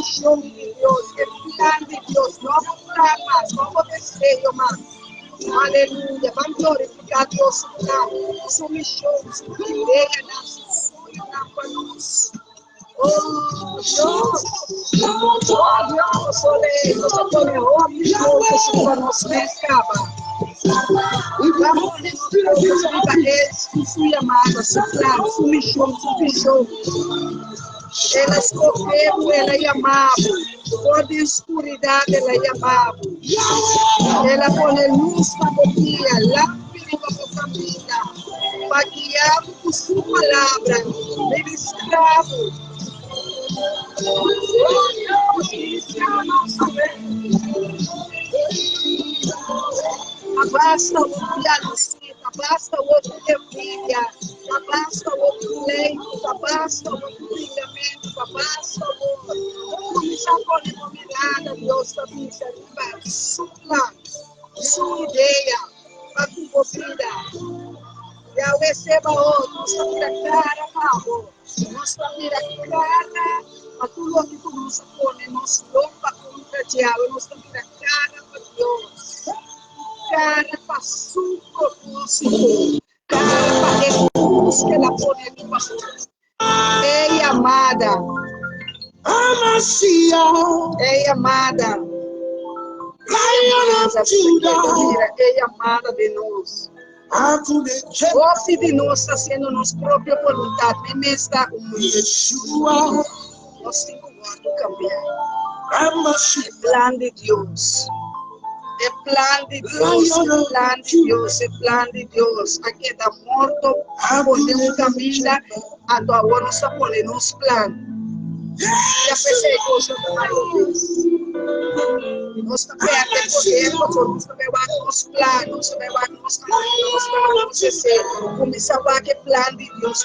show de Deus, é plan de Deus, não vou curar mais, não vou desejo mais. Aleluia, vamos glorificar Deus, sua missão, sua ideia, na nós. Oh, Deus, olha, você pode ouvir, você nos escapa. E vamos glorificar sua amada, sua missão, ela escolheu, ela é amável, toda escuridão, ela é amável. Ela põe luz para o dia, lâmpada para o caminho, para guiar por sua palavra, ele escravo. Abasta o diagnóstico, abasta o outro envidia, abasta o outro leito, abasta o outro brilhamento, abasta o outro. Começar a pôr mirada, Deus, para mim, para sua ideia, para tua vida. Já receba outro, nossa vida cara, amor. Nossa vida cara, para tudo que tu nos põe, nos louva contra o diabo, nossa vida cara para Deus. Cara para seu propósito, cara para Jesus que ela põe aqui para nós. Ei, amada, ei, amada, ei, amada de nós. Goste de nós, fazendo nossa própria vontade, nem está nós temos que cambiar. É plan de Deus. É plan de Deus, é plan de Deus. Aqui está morto, podemos caminhar, agora nós estamos fazendo nos planos. E a pessoa gosta de mais. Nós também temos poder, nós também vamos nos planos, nós também vamos nos caminhos, nós também vamos fazer. Começar a ver que plan de Deus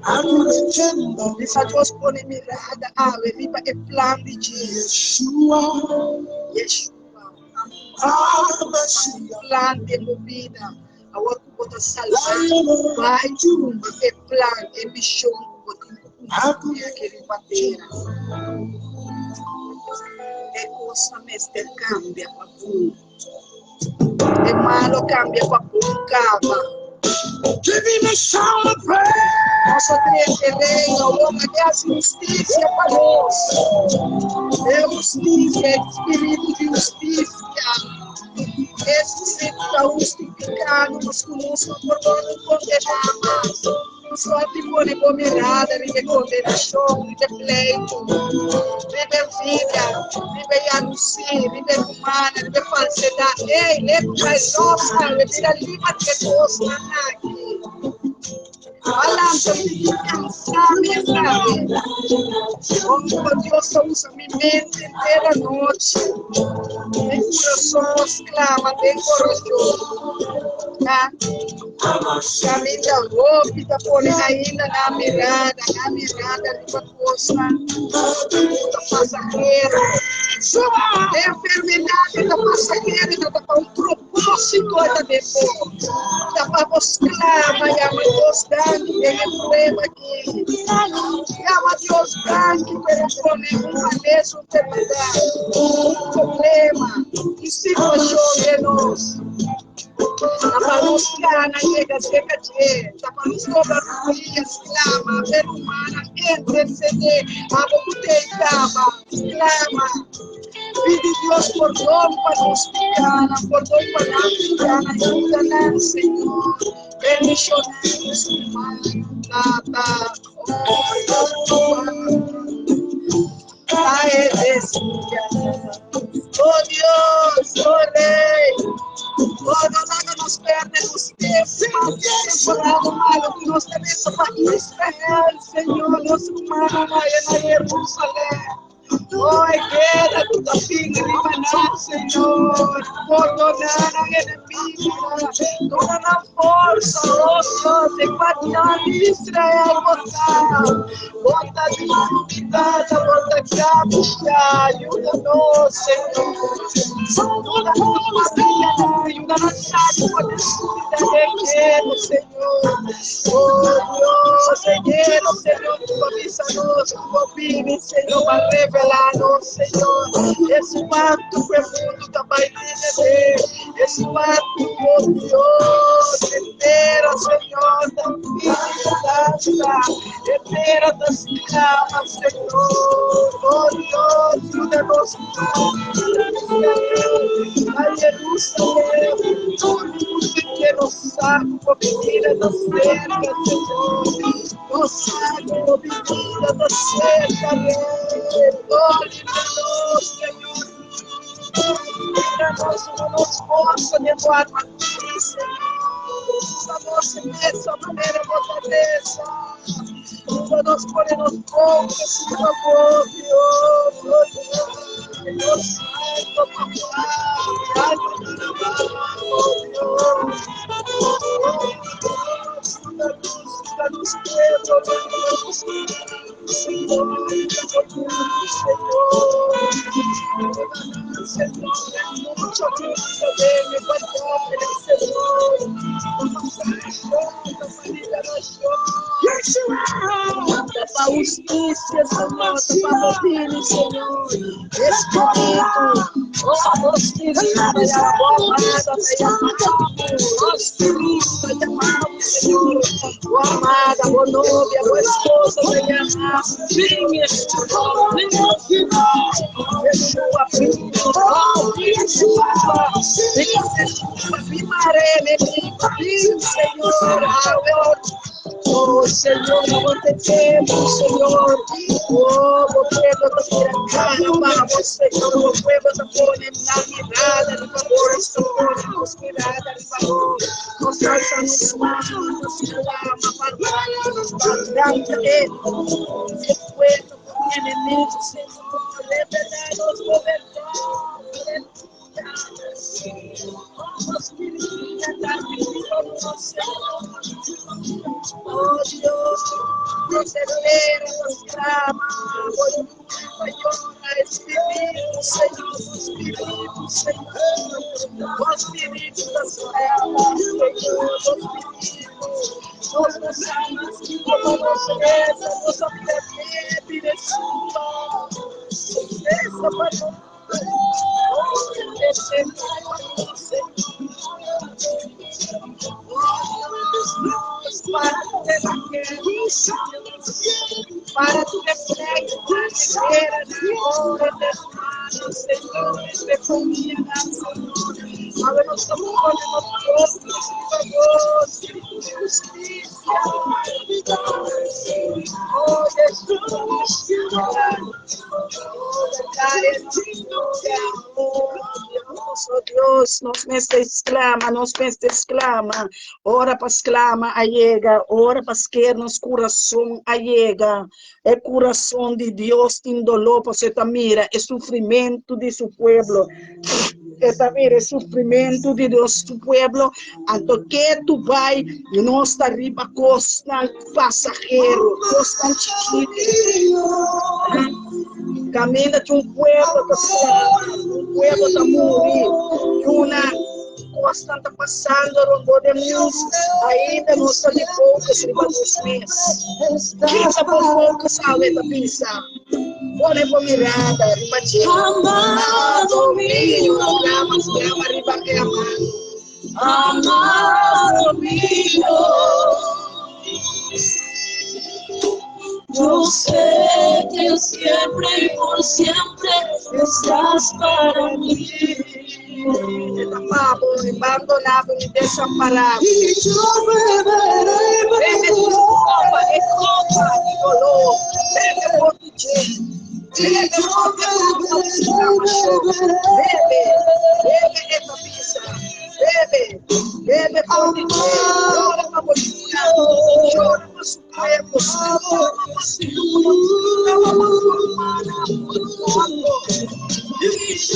para cumprir. Deixa Deus pôr mirada, viva o plan de Jesus. Plan de vida, agora que você salvar, vai rumba, é plan, é missão que você quer bater. É coisa mestre cambia para tudo, é malo cambia para tudo, cava. Give him a shout of praise. Nosso reino, o homem é a justiça para nós. É justiça, é espírito de justiça. Esse está justificado, nos conosco por não condenamos. Só te põe gomerada, vive condenação, vive pleito, vive vida, vive anúncio, vive humana, vive falsidade. Ei, leva mais nossa, vive livre que gosta aqui. Balança, sabe, sabe. Oh, Deus, usa minha mente inteira a noite. Tem coração exclama, tem coração. Tá? Camisa roupa, põe ainda na mirada, de uma coisa. Passageira. É enfermidade da passageira, dá para um propósito da depois. Dá para buscar, mas a Deus grande, tem problema aqui. Chama Deus grande, tem problema, mesmo enfermidade. Problema, que situação de nós. Dá para buscar na chega, dá para nos cobrar clama, ver humana, interceder, a boca clama. Pede Deus por dom para nos ficar, por dom para nos ficar, ajuda, Senhor. Missionários humanos, oh Deus, oh Rei, oh, não nos perdemos tempo, temporada malo que nós temos para Israel, Senhor, nosso humano, na Jerusalém. Oh, queda tu filho, liberar, Senhor, perdonar a inimiga, toda na força, oh Deus, empatando Israel, bota de unidade, bota capucha, ajuda-nos, Senhor, toda a família, ajuda-nos a poder cuidar, Senhor, oh Deus, Senhor, tu avisa-nos, tu opine, Senhor, para revelar-nos, Senhor, esse pacto profundo também de esse pacto com Deus, inteira, Senhor, da vida, inteira das camas, Senhor, oh Deus, ajuda-nos a Jerusalém, tudo pequeno saco, bebida das cercas, Senhor, o saco, bebida das cercas, glória-nos, Senhor. Livra-nos, não nos força de doar aqui, Senhor. Usa-nos nessa maneira fortaleza. Usa-nos por nos poucos, por favor, Deus. Deus Santo, papai. Usa-nos, Deus. Senhor, para justiça, Senhor, para ouvir, Senhor, Espírito, oh, justiça, a boa amada, Espírito, te amamos, Senhor, boa amada, boa noiva, boa esposa, te amamos, vinha, Yeshua, oh Senhor, não te temos, Senhor. Oh, o pueblo te tira cara, vamos, Senhor. O pueblo te pone na mirada, de favor, Senhor, nos mirada, de favor. Nos alza nos manos, nos clama, para esse pueblo com inimigos, Senhor. Revela-nos governadores. Oh Dios, nos espera, nos clama, Espírito, Senhor, Espírito das trevas, Senhor, nossas almas que como nos reza, nos obedece, desculpa, essa palavra. para tu reflexo na maneira na hora das manos, Senhor, de comida na Senhor. Abre nosso amor, nosso favor, justiça. Oh, Jesus, oh Deus, nós mestre exclama, ora para exclama, allega, ora para esquerda, nos coração, allega, é coração de Deus, tem dolor, para você mira, é sofrimento de seu pueblo, é sofrimento de Deus, tu pueblo, anto que tu vai, não está riba, costa passageiro, costa chiquito, caminha de pueblo que está morrendo, uma costa está passando, rombo de luz, ainda não está de poucas riba dos meses, quinta por poucas, sabe, da pisa. Pone por mirada, riba chico. Amado mío, grama, riba que amado. Amado mío, yo sé que siempre y por siempre estás para mí. Abandonado y desamparado. Y yo beberé tu copa de dolor, bebe por tu gente. Bebe esta pizza, bebe por ti, llora para bolsura, llora para su cuerpo, llora para su y yo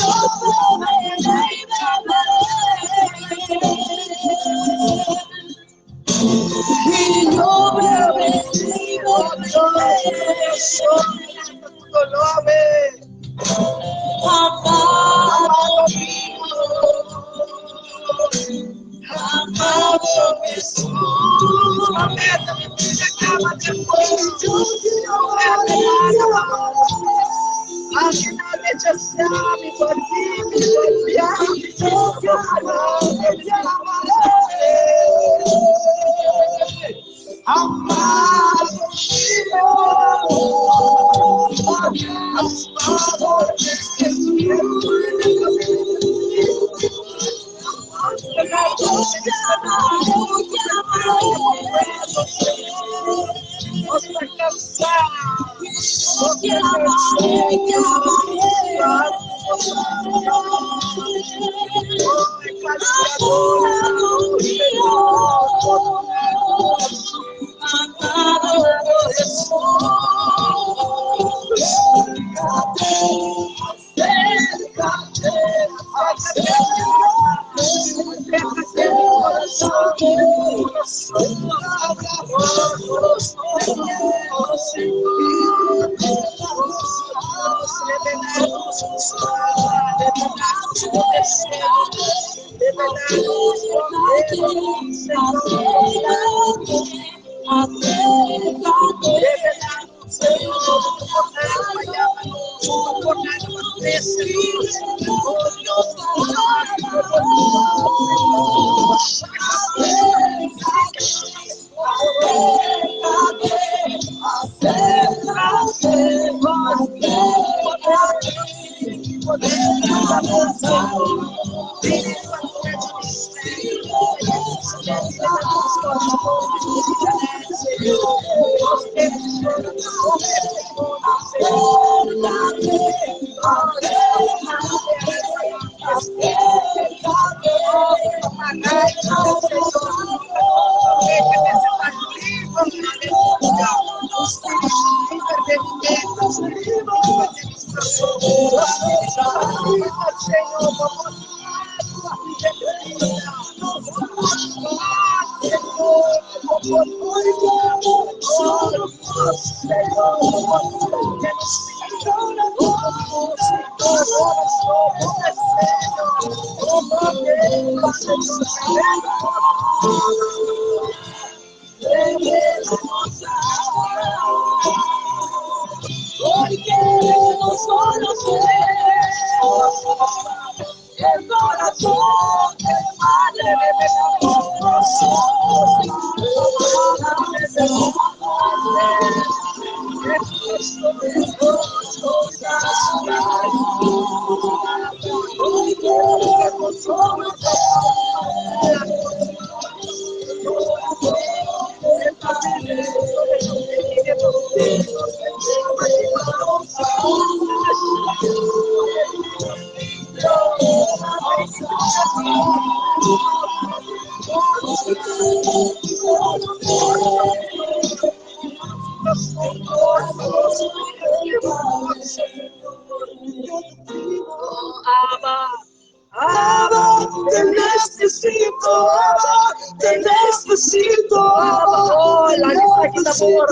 Abba, te necesito, Abba, te necesito, Abba. Oh, la lista que está por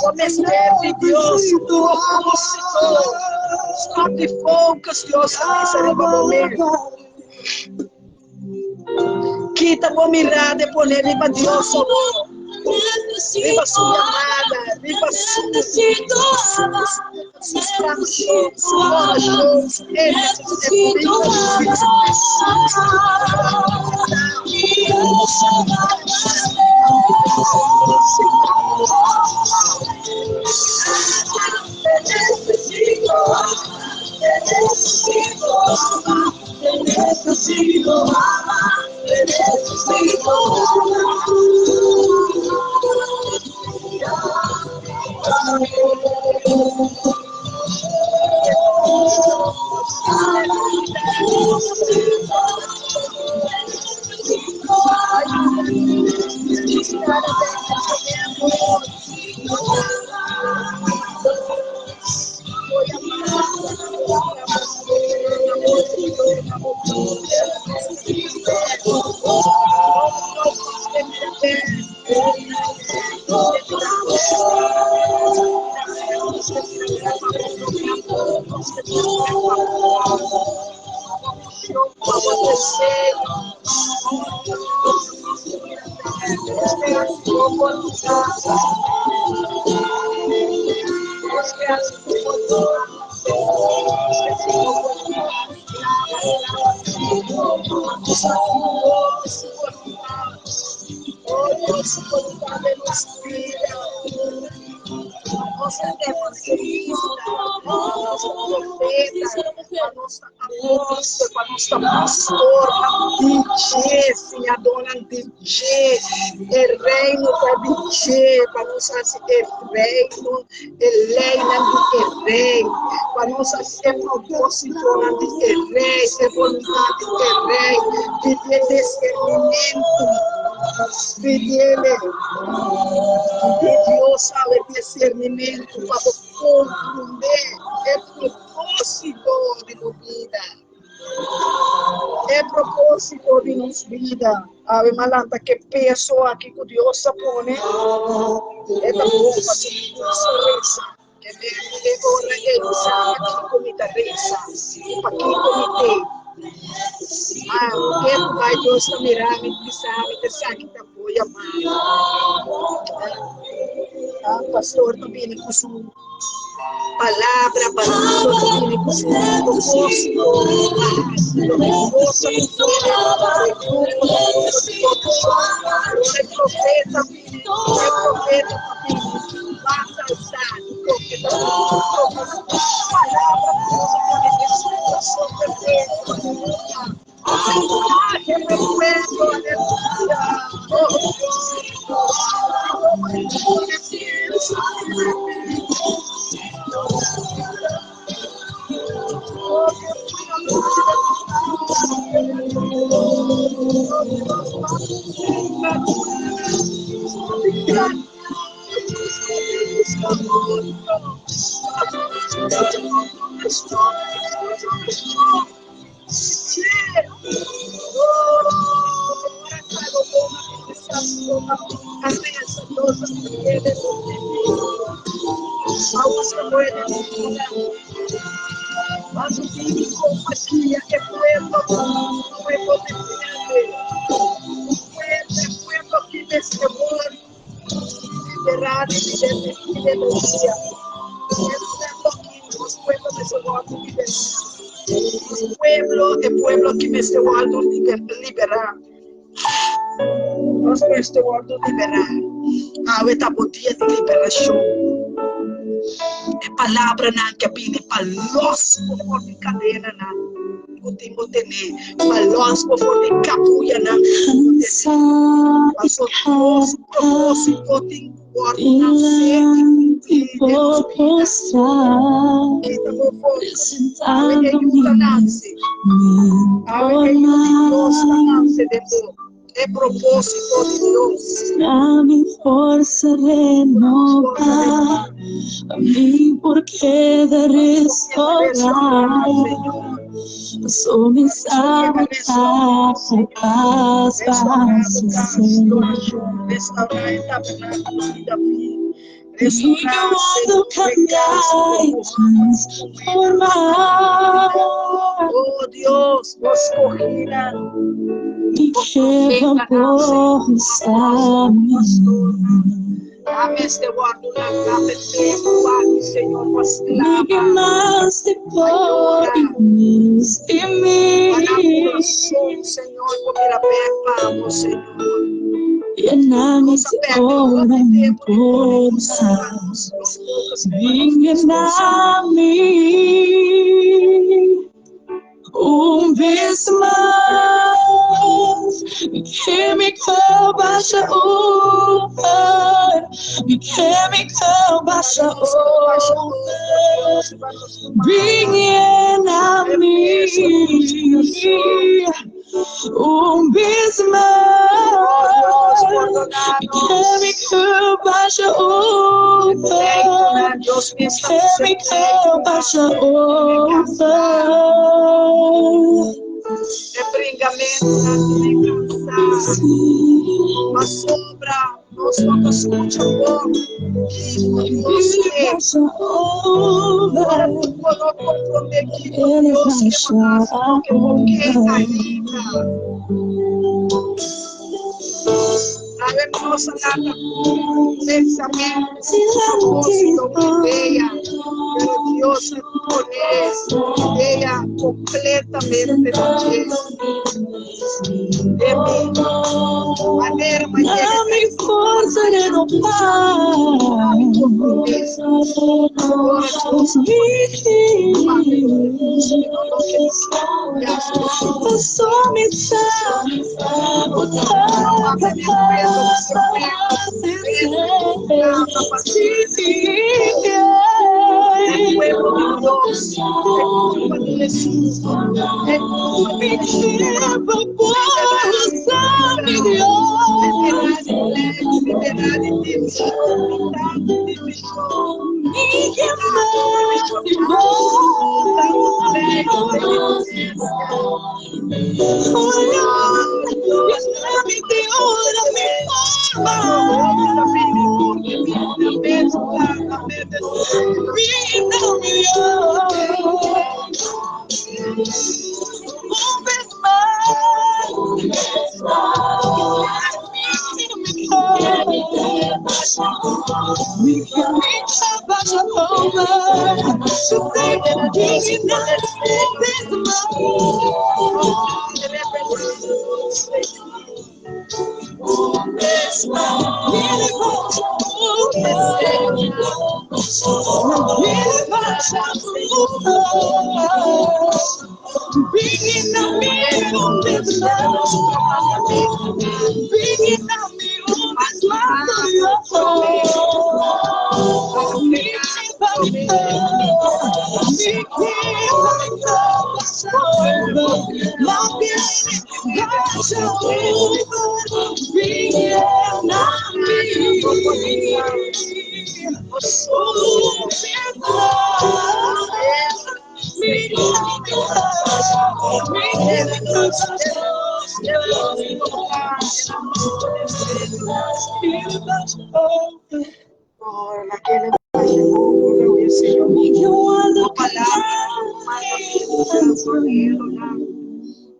come serve, Deus, stop the focus, Deus, aqui será para momento. Quita por mirar, de poner para Deus, viva sua amada, viva sus canções, suas nossa evangelista, nossa profeta, a nossa apóstola, a nossa pastora, DJ, sim, a dona DJ, o reino da DJ, para nós fazer o reino, Helena do rei, para nós fazer propósito do rei, a vontade do rei, pedir discernimento. Pedir-lhe, Deus sabe discernimento para compreender o propósito de nossa vida. É propósito de nossa vida. Ave Malanta, que peso aqui que Deus põe. É da boa para sorrisa. Que me agora ele sabe aqui como está reza. Aqui como tem. Tempo vai Deus mirar, me sabe, que sabe que apoia mais. Pastor também com sua palavra, pastor também com seu propósito. Profeta também, basta usar o profeta, que me cuento, mas vive compatia, que pueblo que nesse mundo liberado e denuncia. Os pueblos desse mundo liberar. O pueblo que neste mundo liberar. Nós neste mundo liberar. A dia de liberação. É palavra na que vem para nós por de cadena na último tener para nós por de capuia na nosso propósito Delante vou postrar, apresentando-me, É propósito de Deus. dá-me força renovar, a mim porque de restaurar. Sou mensagem capaz, Restaurar o tabernáculo da vida. e eu ando cambiar e transformar. Oh Deus, nos corrida. Me leva por Dame este guardo na capa, guarde, Senhor, nos me clama. mais de por e menos de mim. Senhor, como ir aberto, Senhor. Llena-me de hora por Venha-me vez mais. Chemical baixa over, chemical baixa over. Venha-me vez mais. Chemical baixa over, chemical baixa over. Uma sombra, nós vamos escutar o povo. Agora, comprometido com Deus, que porque traemos nossa nada, pensamento, propósito, ideia, Deus reconhece, ideia completamente de Deus. De mim, maneira, Dá-me força renovar. Eu sou missão, o teu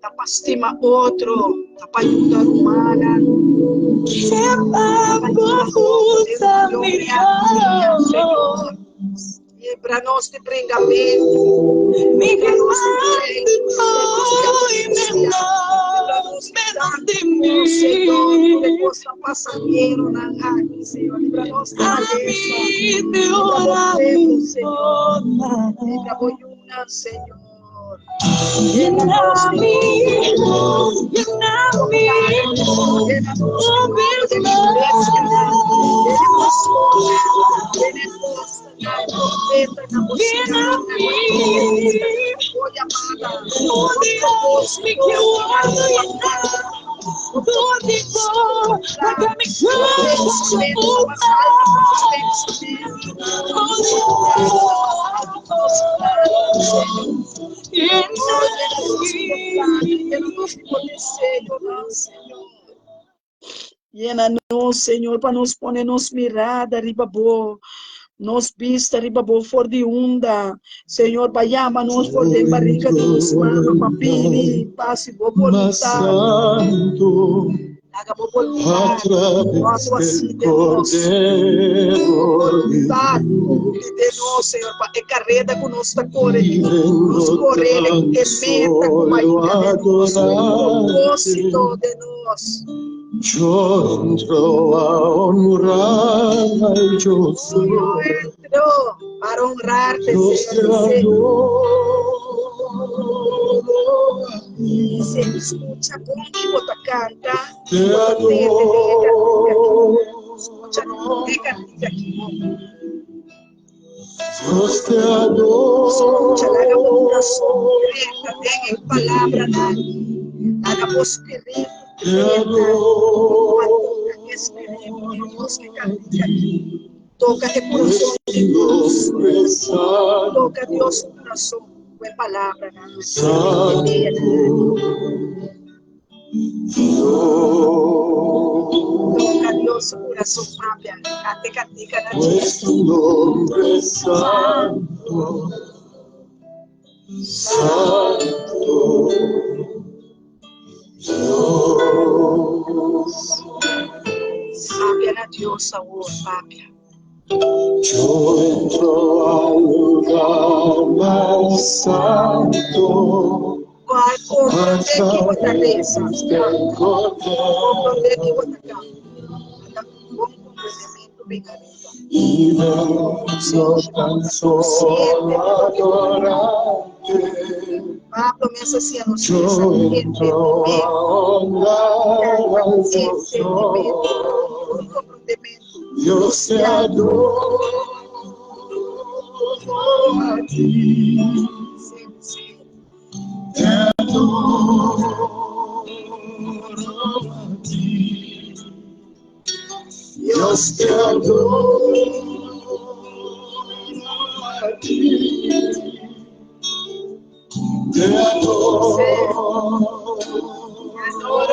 capaz estima outro, para ajudar humana. E para nós te bringamento, Senhor, depois da passageiro na rádio, Senhor, para nós te Senhor, Senhor, Senhor. Señor. Llénanos, llénanos, Llena-nos, Senhor, para nos ponernos mirada, ribabo, nos vista, ribabo, for de unda, Senhor, vayámanos por de barriga de nos mama, papiri, passe, bobo, haga voluntad, nosso assim de nós, voluntad de nós, Senhor, para carrega conosco corre, nos correr, que meta com a vida de nós, propósito de nós. Yo entro a honrar al yo soy. Yo entro para honrarte, Señor. Se escucha conmigo, te canta. Te adoro. Escucha, te canta aquí. Dios te adoro. Escucha, haga oración directa, den palabra, haga voz espíritu. Te adoro. Dios que canta aquí. Toca el corazón de Dios. Toca Dios su corazón. Fue palabra. Toca Dios su corazón, papia. Cante, cante, cante. Pues tu nombre es santo. Santo. Dios. Papia na Dios, amor, papia. Yo entro al lugar más santo. Vai compreender que outra vez, del compreender que Cordero. outra vez. Bom compreendimento, bem carinho. Y vengo tan solo a adorarte. A promessa assim Yo anuncia, entro a honrar al yo soy. Dios te adoro a ti. Te adoro a ti. Dios te adoro a ti. Te adoro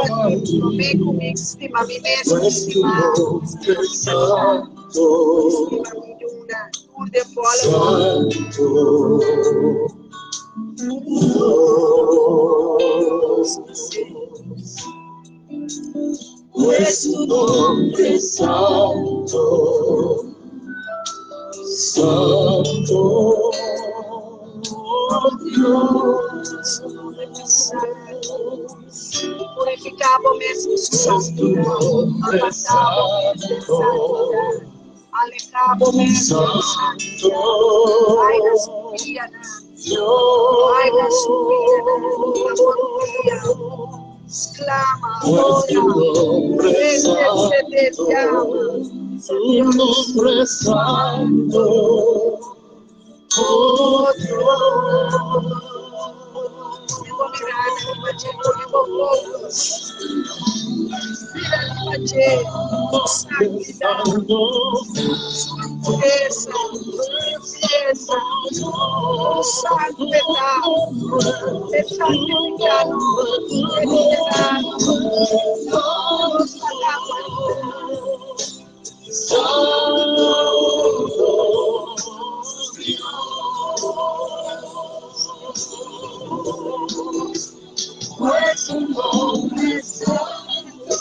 a ti. Vem comigo, estima a mim mesmo, Pues tu estimado. nombre es santo. Estima a mim de uma, tudo de fora. Santo. Pues tu nombre es santo, santo, Dios. Purificado mesmo santo, apartado mesmo alejado mesmo Santo, ai da subida, Dios. ai da subida, exclama, Pues tu nombre es se santo, llama. tu nombre es santo, oh Dios. Pues tu nombre es santo,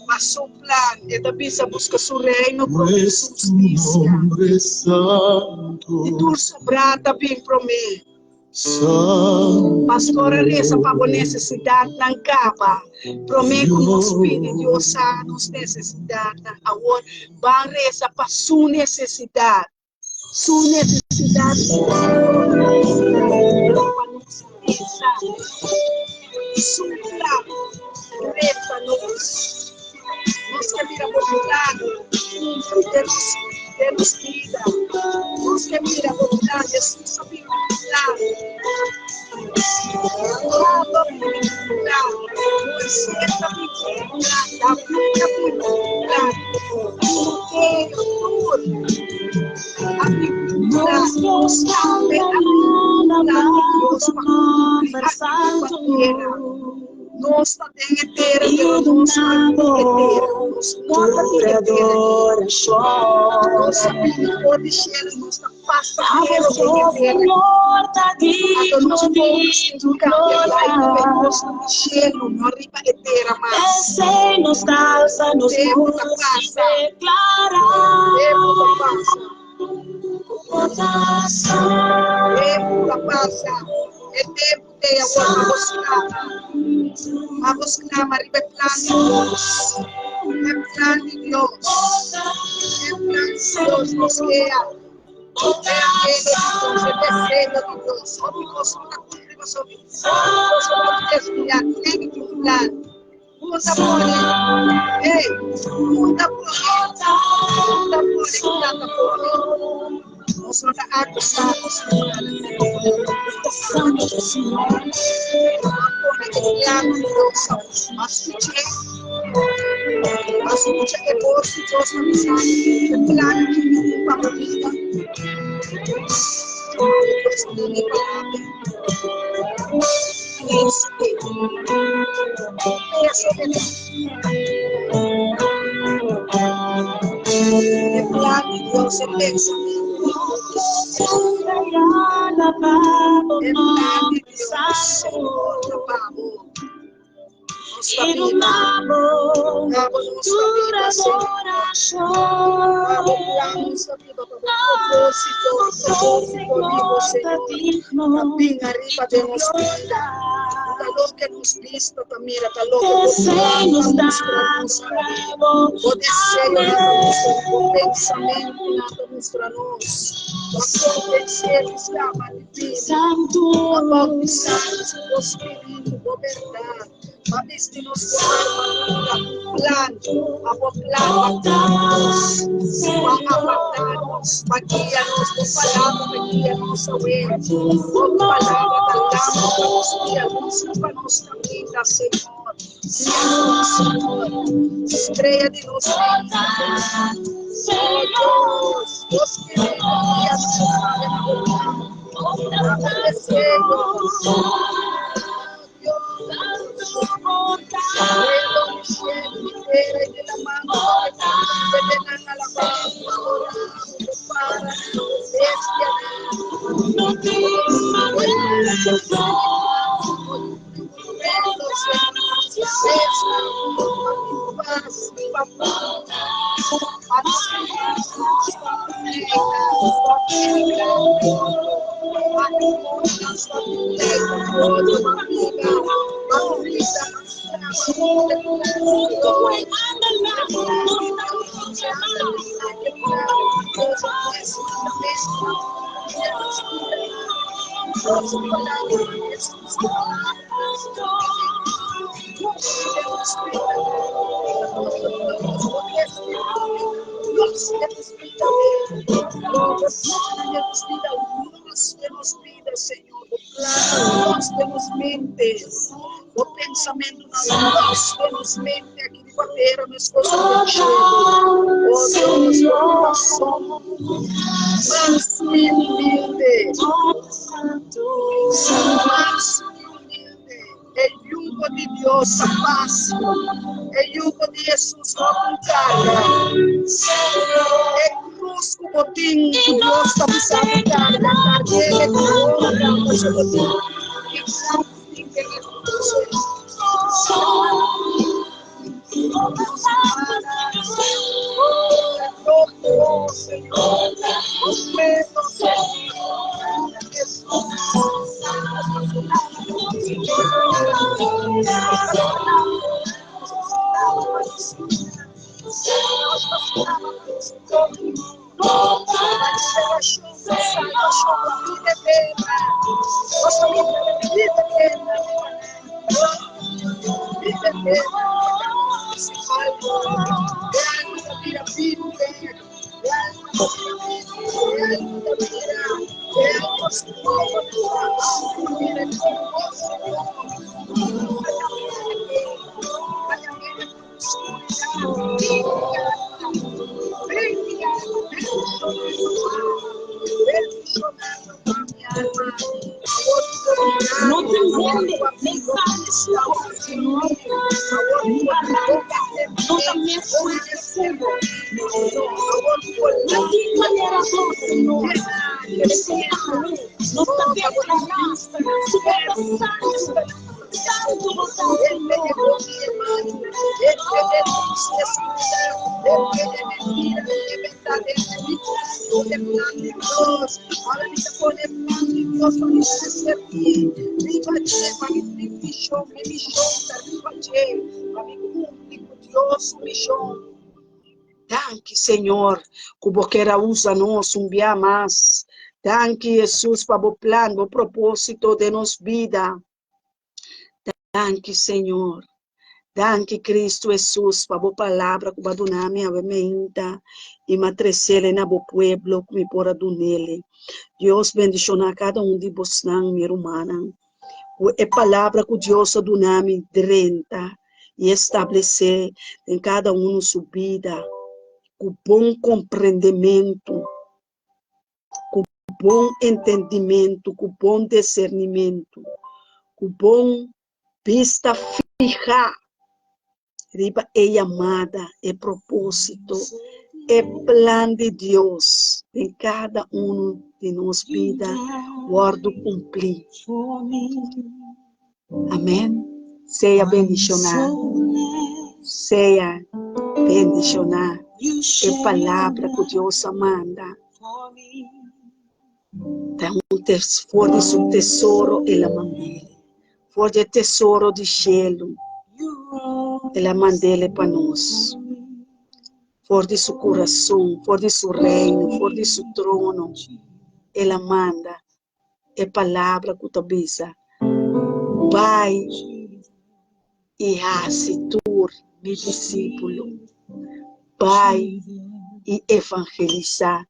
Passou o plano, e também se busca o reino, promessa justiça. E tu sobrar também promete. Pastor, essa para a necessidade não acaba. Promete que nos pede Deus a nossa necessidade. Agora, vai essa para sua necessidade. Sua necessidade. Sua resta-nos. Nós que miramos o lado, temos vida. Nós que miramos o lado, Jesus sabemos o lado. Você está pedindo da vida nós também eterna, nós pode ser nossa passageira Senhor tá digno de tu glória no arriba eterna mas nos calça nos declara é tempo de agora vamos clamar e Deus. É plano de Deus. É plano de Deus nos guia. É desejo de Deus. Nós vamos desviar. Tem que um plano. Muda por ele. Ei, muda por ele. Nós vamos acusarmos Santo do Senhor. Mas é bom se Deus não sabe. É claro que me para a vida. Deus me palavra. Isso é claro que Deus é pensamento. Lo que nos dista también, lo que nos o desejo de pensamento nada mostrarnos. O desejo estava divino, a bautizarmos o Espírito, a verdade. Mas de nos plano, a plano, aguardarmos, guia-nos com palavra, guia-nos ao erro, com palavra da graça, guia-nos para nossa vida, Senhor. Senhor, estreia de nós, Senhor, os que vêm aqui a sua agradecemos. Senhor, Nós temos mentes. O pensamento nós temos mente aqui de papel, mas coisa de cheiro. Oh Deus, coração. Mas mente. Mas el yugo de Dios fácil, el yugo de Jesús no carga, el cruz como botín que Dios está usando carga, cargue como su botín, No te entiende, mensajes no también fue Señor. No te manera Señor. No también Danke, Senhor, que boqueira usa-nos dia mais. Danke, Jesus, para o plano, o propósito de nos vida. Danke, Senhor. Danke, Cristo Jesus, para a palavra que vai donar minha mente e matrecele na bo pueblo que me pora do nele. Deus bendicionar cada de vós, minha humana. É palavra que Deus donar me renta e estabelecer em cada sua vida. Com bom compreendimento, com bom entendimento, com bom discernimento, com bom vista fija, riba é amada, é propósito, é plano de Deus em cada de nós vida, guardo cumprir. Amém? Seja bendicionado, seja bendicionado. É palavra que Deus manda. For de seu tesouro, ela manda. For de tesouro de cielo, ela manda para nós. For de seu coração, for de seu reino, for de seu trono, ela manda. É palavra que te avisa. Vai e hace tu, meu discípulo. Vai e evangelizar,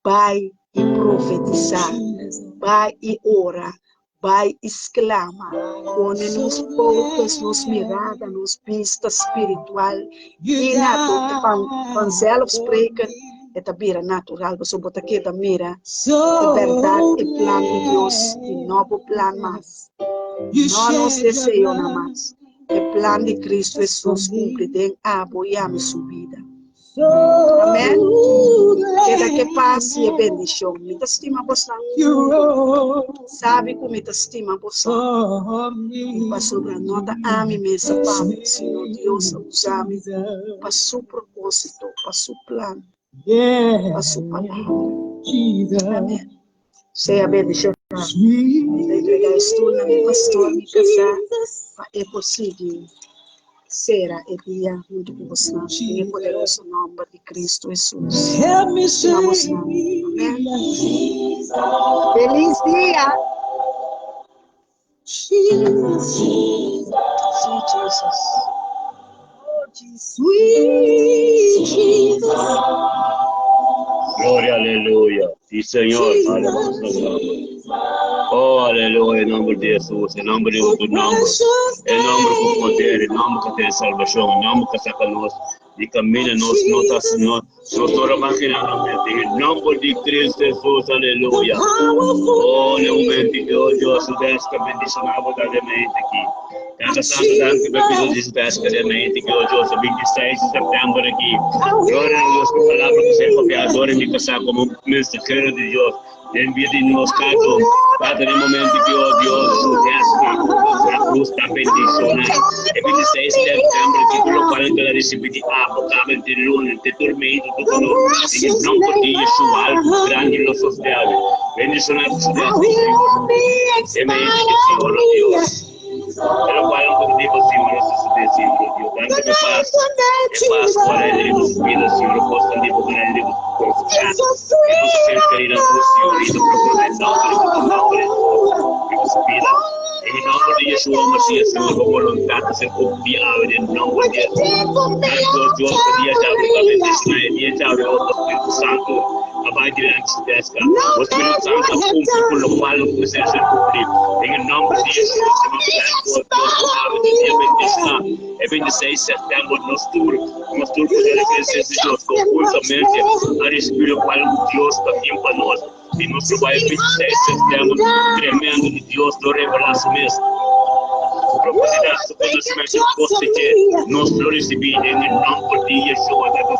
vai e profetizar, vai e ora, vai e exclama, põe-nos poucas, nos mirada, nos vista espiritual, e natural, quando elas pregam, é tabira natural, você bota aqui da mira, de verdade, é plano de Deus, e novo plano mais, não nos desejo nada mais, é plano de Cristo Jesus, cumpre, tem apoiar a sua vida. Amém? Queda que paz e bendição. Me estima você. Sabe como me estima você? Para sobre a nota ame mesa para Senhor Deus usame para seu propósito, para seu plano, para sua palavra. Amém. Seja bendicionado. Me entregar estou na minha pastor, me casar, para é possível. Será o dia junto com você, em poderoso nome de Cristo Jesus. Vamos lá. Amém. Feliz dia. Jesus. Sweet Jesus. Glória, aleluia. Sim, Senhor. Aleluia. Oh, aleluia, em nome de Jesus, em nome de outro nome, em nome do poder, em nome que tem salvação, em nome que saca nós de caminho, nós estamos maquinando, em nome de Cristo Jesus, aleluia. Oh, no momento que Deus soubesse que bendicionava verdadeiramente aqui. Cada santo dano que vai pedir verdadeiramente, que hoje, 26 de setembro aqui. Glória a Deus, com a palavra que você é copiador e me casar como mensageiro de Deus. Envia de nós, Padre, no momento que Deus soubesse a cruz está bendicionada. E 26 de setembro, que colocando ela recebe de água, cabe de luna, de tormento, tudo no. E não podia Yeshua, algo grande no social. Bendicionado seja o Senhor. Semente de Senhor, Deus. Pelo qual não podemos, Senhor, nosso Senhor, Deus. Dando-me paz. E paz para ele, nos vidas, Senhor. Posso divulgar ele, confiar. E você ser querido, Senhor, e do propósito, e nos vida. Em nome de Yeshua, Messias, Senhor, com vontade de ser confiável, em nome de Jesus. Deus, podia te abrir a bendição, podia te abrir o Espírito Santo. Vai diante desta. O Espírito Santo cumpre com o qual não precisa ser cumprido. Em nome de Jesus, Deus, dia 26 de setembro, nós todos podemos crescer de Deus conjuntamente a receber o qual Deus também para nós. E nós vai 26 de setembro, tremendo de Deus, do revelação mesmo. Profundidade do conhecimento que você tem, nós recebemos em nome de Yeshua, tanto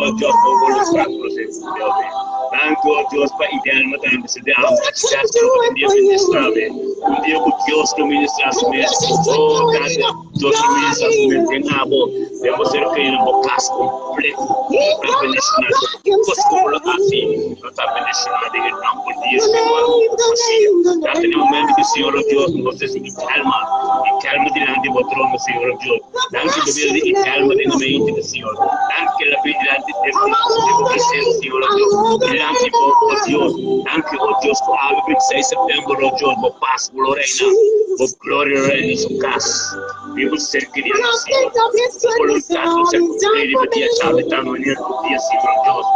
a Deus por voltar para você, tanto a Deus para ideal, mas se der algo, se um dia ministrável, um dia que Deus não ministrasse mesmo, oh, Deus não ministrasse mesmo, tem abo, devemos ser queridos no caso completo, para bendicionar, como assim, não está bendicionado em nome de Yeshua, até no momento que o Senhor Deus você se calma diante do trono, Senhor Deus. Danke que você calma dentro da mente do Senhor. Danke que ela vem diante de você, Senhor Deus. Diante de Deus. Danke, oh Deus, por a 26 de setembro, oh Deus, por paz, por reina, por glória reina em sua casa. Vivo ser querido, Senhor. Por vontade de ser cumprido, por dia chave, tá no dia, Senhor Deus.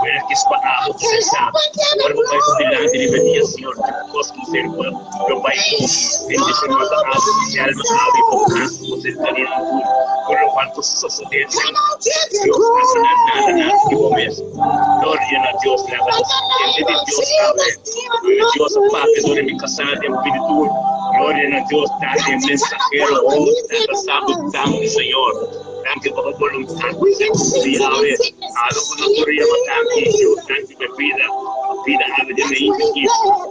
Ver que espanado você sabe. Agora o Pai diante de dia, Senhor, que posso ser meu Pai. Bendicionado a ave de alma, ave por casa, você estaria por o quanto sucede. Deus não nada que começa. Glória a Deus, leva de Deus, Deus, o Pai, que me casar de espírito. Glória a Deus, tá de mensageiro, ou está passado tanto, Senhor. Danke por a vontade de ser cumprida, ave. Algo não poderia matar aqui, Deus, danke por vida ave de mim, que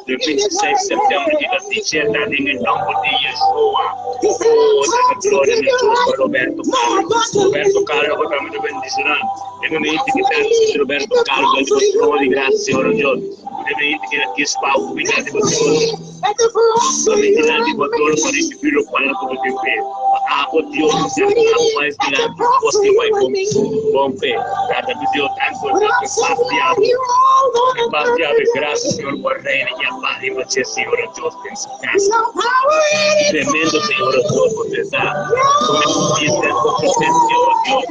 de 26 de setembro, que da t-shirt, em nome de Yeshua. Oh, glória a Deus, para Roberto Carlos, eu também te bendicionar. Em momento que está Roberto Carlos, eu te dou de graça, Senhor Deus. Em momento que aqui está o cuidado de você. Também diante de você, para receber o qual eu vou te ver. Oh Deus, mais diante de você vai bom pé. Cada Deus, tanto que paz de ave, graças, Senhor, por reina e a paz de você, Senhor Deus, em sua casa. Tremendo, Senhor Deus, você está. Como é que você, Senhor Deus.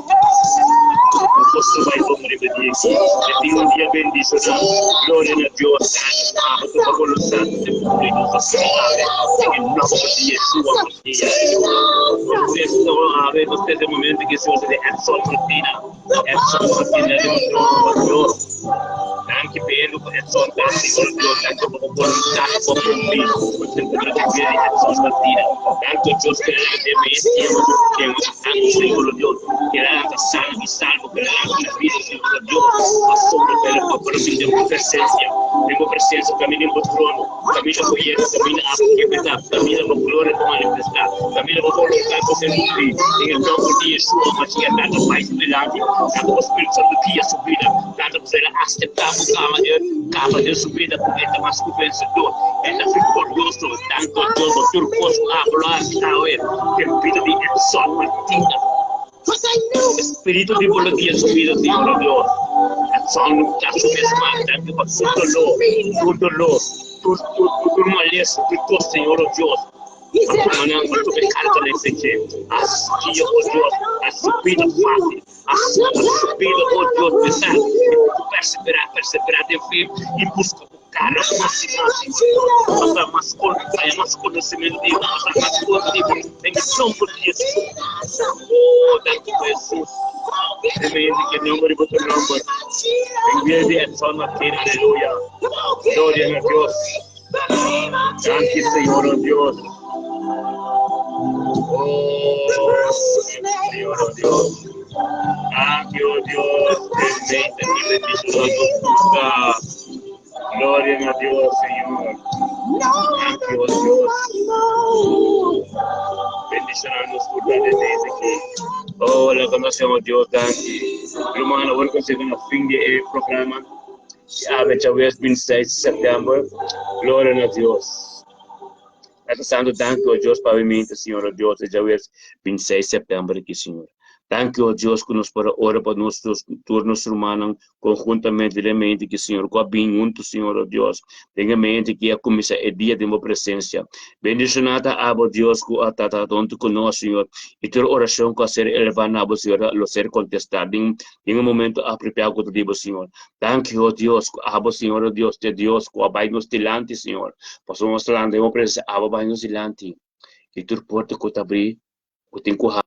Você vai compreender que tem dia bendicionado. Glória a Deus, a tua vontade de cumprir nossas palavras. Em nome de Yeshua, vocês estão a ver, vocês é o momento que se você é só rotina de Deus. Danke pelo coração da Senhor Deus, danke por vontade, por cumprir, por sempre viver em sua rotina. Danke Deus que ele tem Senhor Deus, que ele anda salvo, que ele anda vida, Senhor Deus, passou pela tua presença, caminho no trono, caminho no conhece, caminho a verdade, caminho no glória do manifestar, caminho no vontade de ser cumprir. Em nome de Yeshua, Messias, dado mais humildade, dado o Espírito Santo que a subida, dado você aceitar capa de subida com esta mais que vencedor, esta victorioso, tanto a Deus, o turcoso, a glória, que vida de sol, matina. Espírito de voluntia subida, Senhor Deus. A sol não está subestimado, tanto para tudo malícia, tudo, Senhor Deus. A manhã, quando você carga nesse dia, a Deus, a subida fácil, a subida, oh Deus, perseverar, de fé, e busca cara masa mascul saya mascul semendi masa mascul di bendición por Jesús. Oh, thank you Jesus. Semendi que nombre por tu nombre. Envía de son aleluya. Gloria a Dios. Gracias Señor oh Dios. Oh, Señor oh Dios. Thank you, Dios. Gloria a Dios, Señor. Thank you, Dios. Bendicionarnos por desde aquí. Oh, la conocemos, Dios. Thank you. Hermano, voy a conseguir un fin de programa. Ya, ya ves, 26 de septiembre. Gloria a Dios. Santo, thank you, Dios, pavimente, Señor, Dios, ya ves, 26 de septiembre aquí, Señor. Thank you, Dios, que nos para orar para nossos turnos humanos conjuntamente de mente que, Senhor, com a bem juntos, Senhor, oh Deus, tenha mente que a comissão é dia de uma presença. Bendicionada, Abo, Deus, com a tata tonto conosco, Senhor, e tua oração com a ser elevada, Abo, Senhor, a ser contestada, em um momento apropriado com o Senhor. Thank you, Deus, Abo, Senhor, oh Deus, de Deus, com a bem nos dilante, Senhor, passamos lá, de uma presença, Abo, bem nos dilante, e tua porta que te abrir, que te encorrar.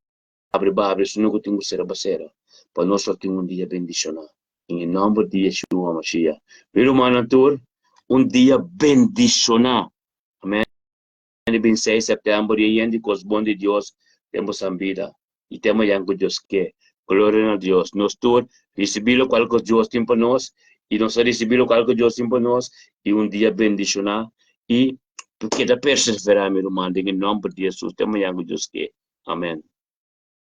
Abre, senão que tenho ser basera. Para nós só tem dia bendicionado. Em nome de Yeshua Mashiach. Pero manatur, dia bendicionado. Amém. 26 de setembro, e ainda com os bons de Deus, temos a vida. E temos yang que Deus quer. Glória a Deus. Nós todos recebemos qual que Deus tem para nós. E nós recebemos qual que Deus tem para nós. E dia bendicionado. E porque da perseverar, meu irmão, em nome de Jesus, temos yang que Deus quer. Amém.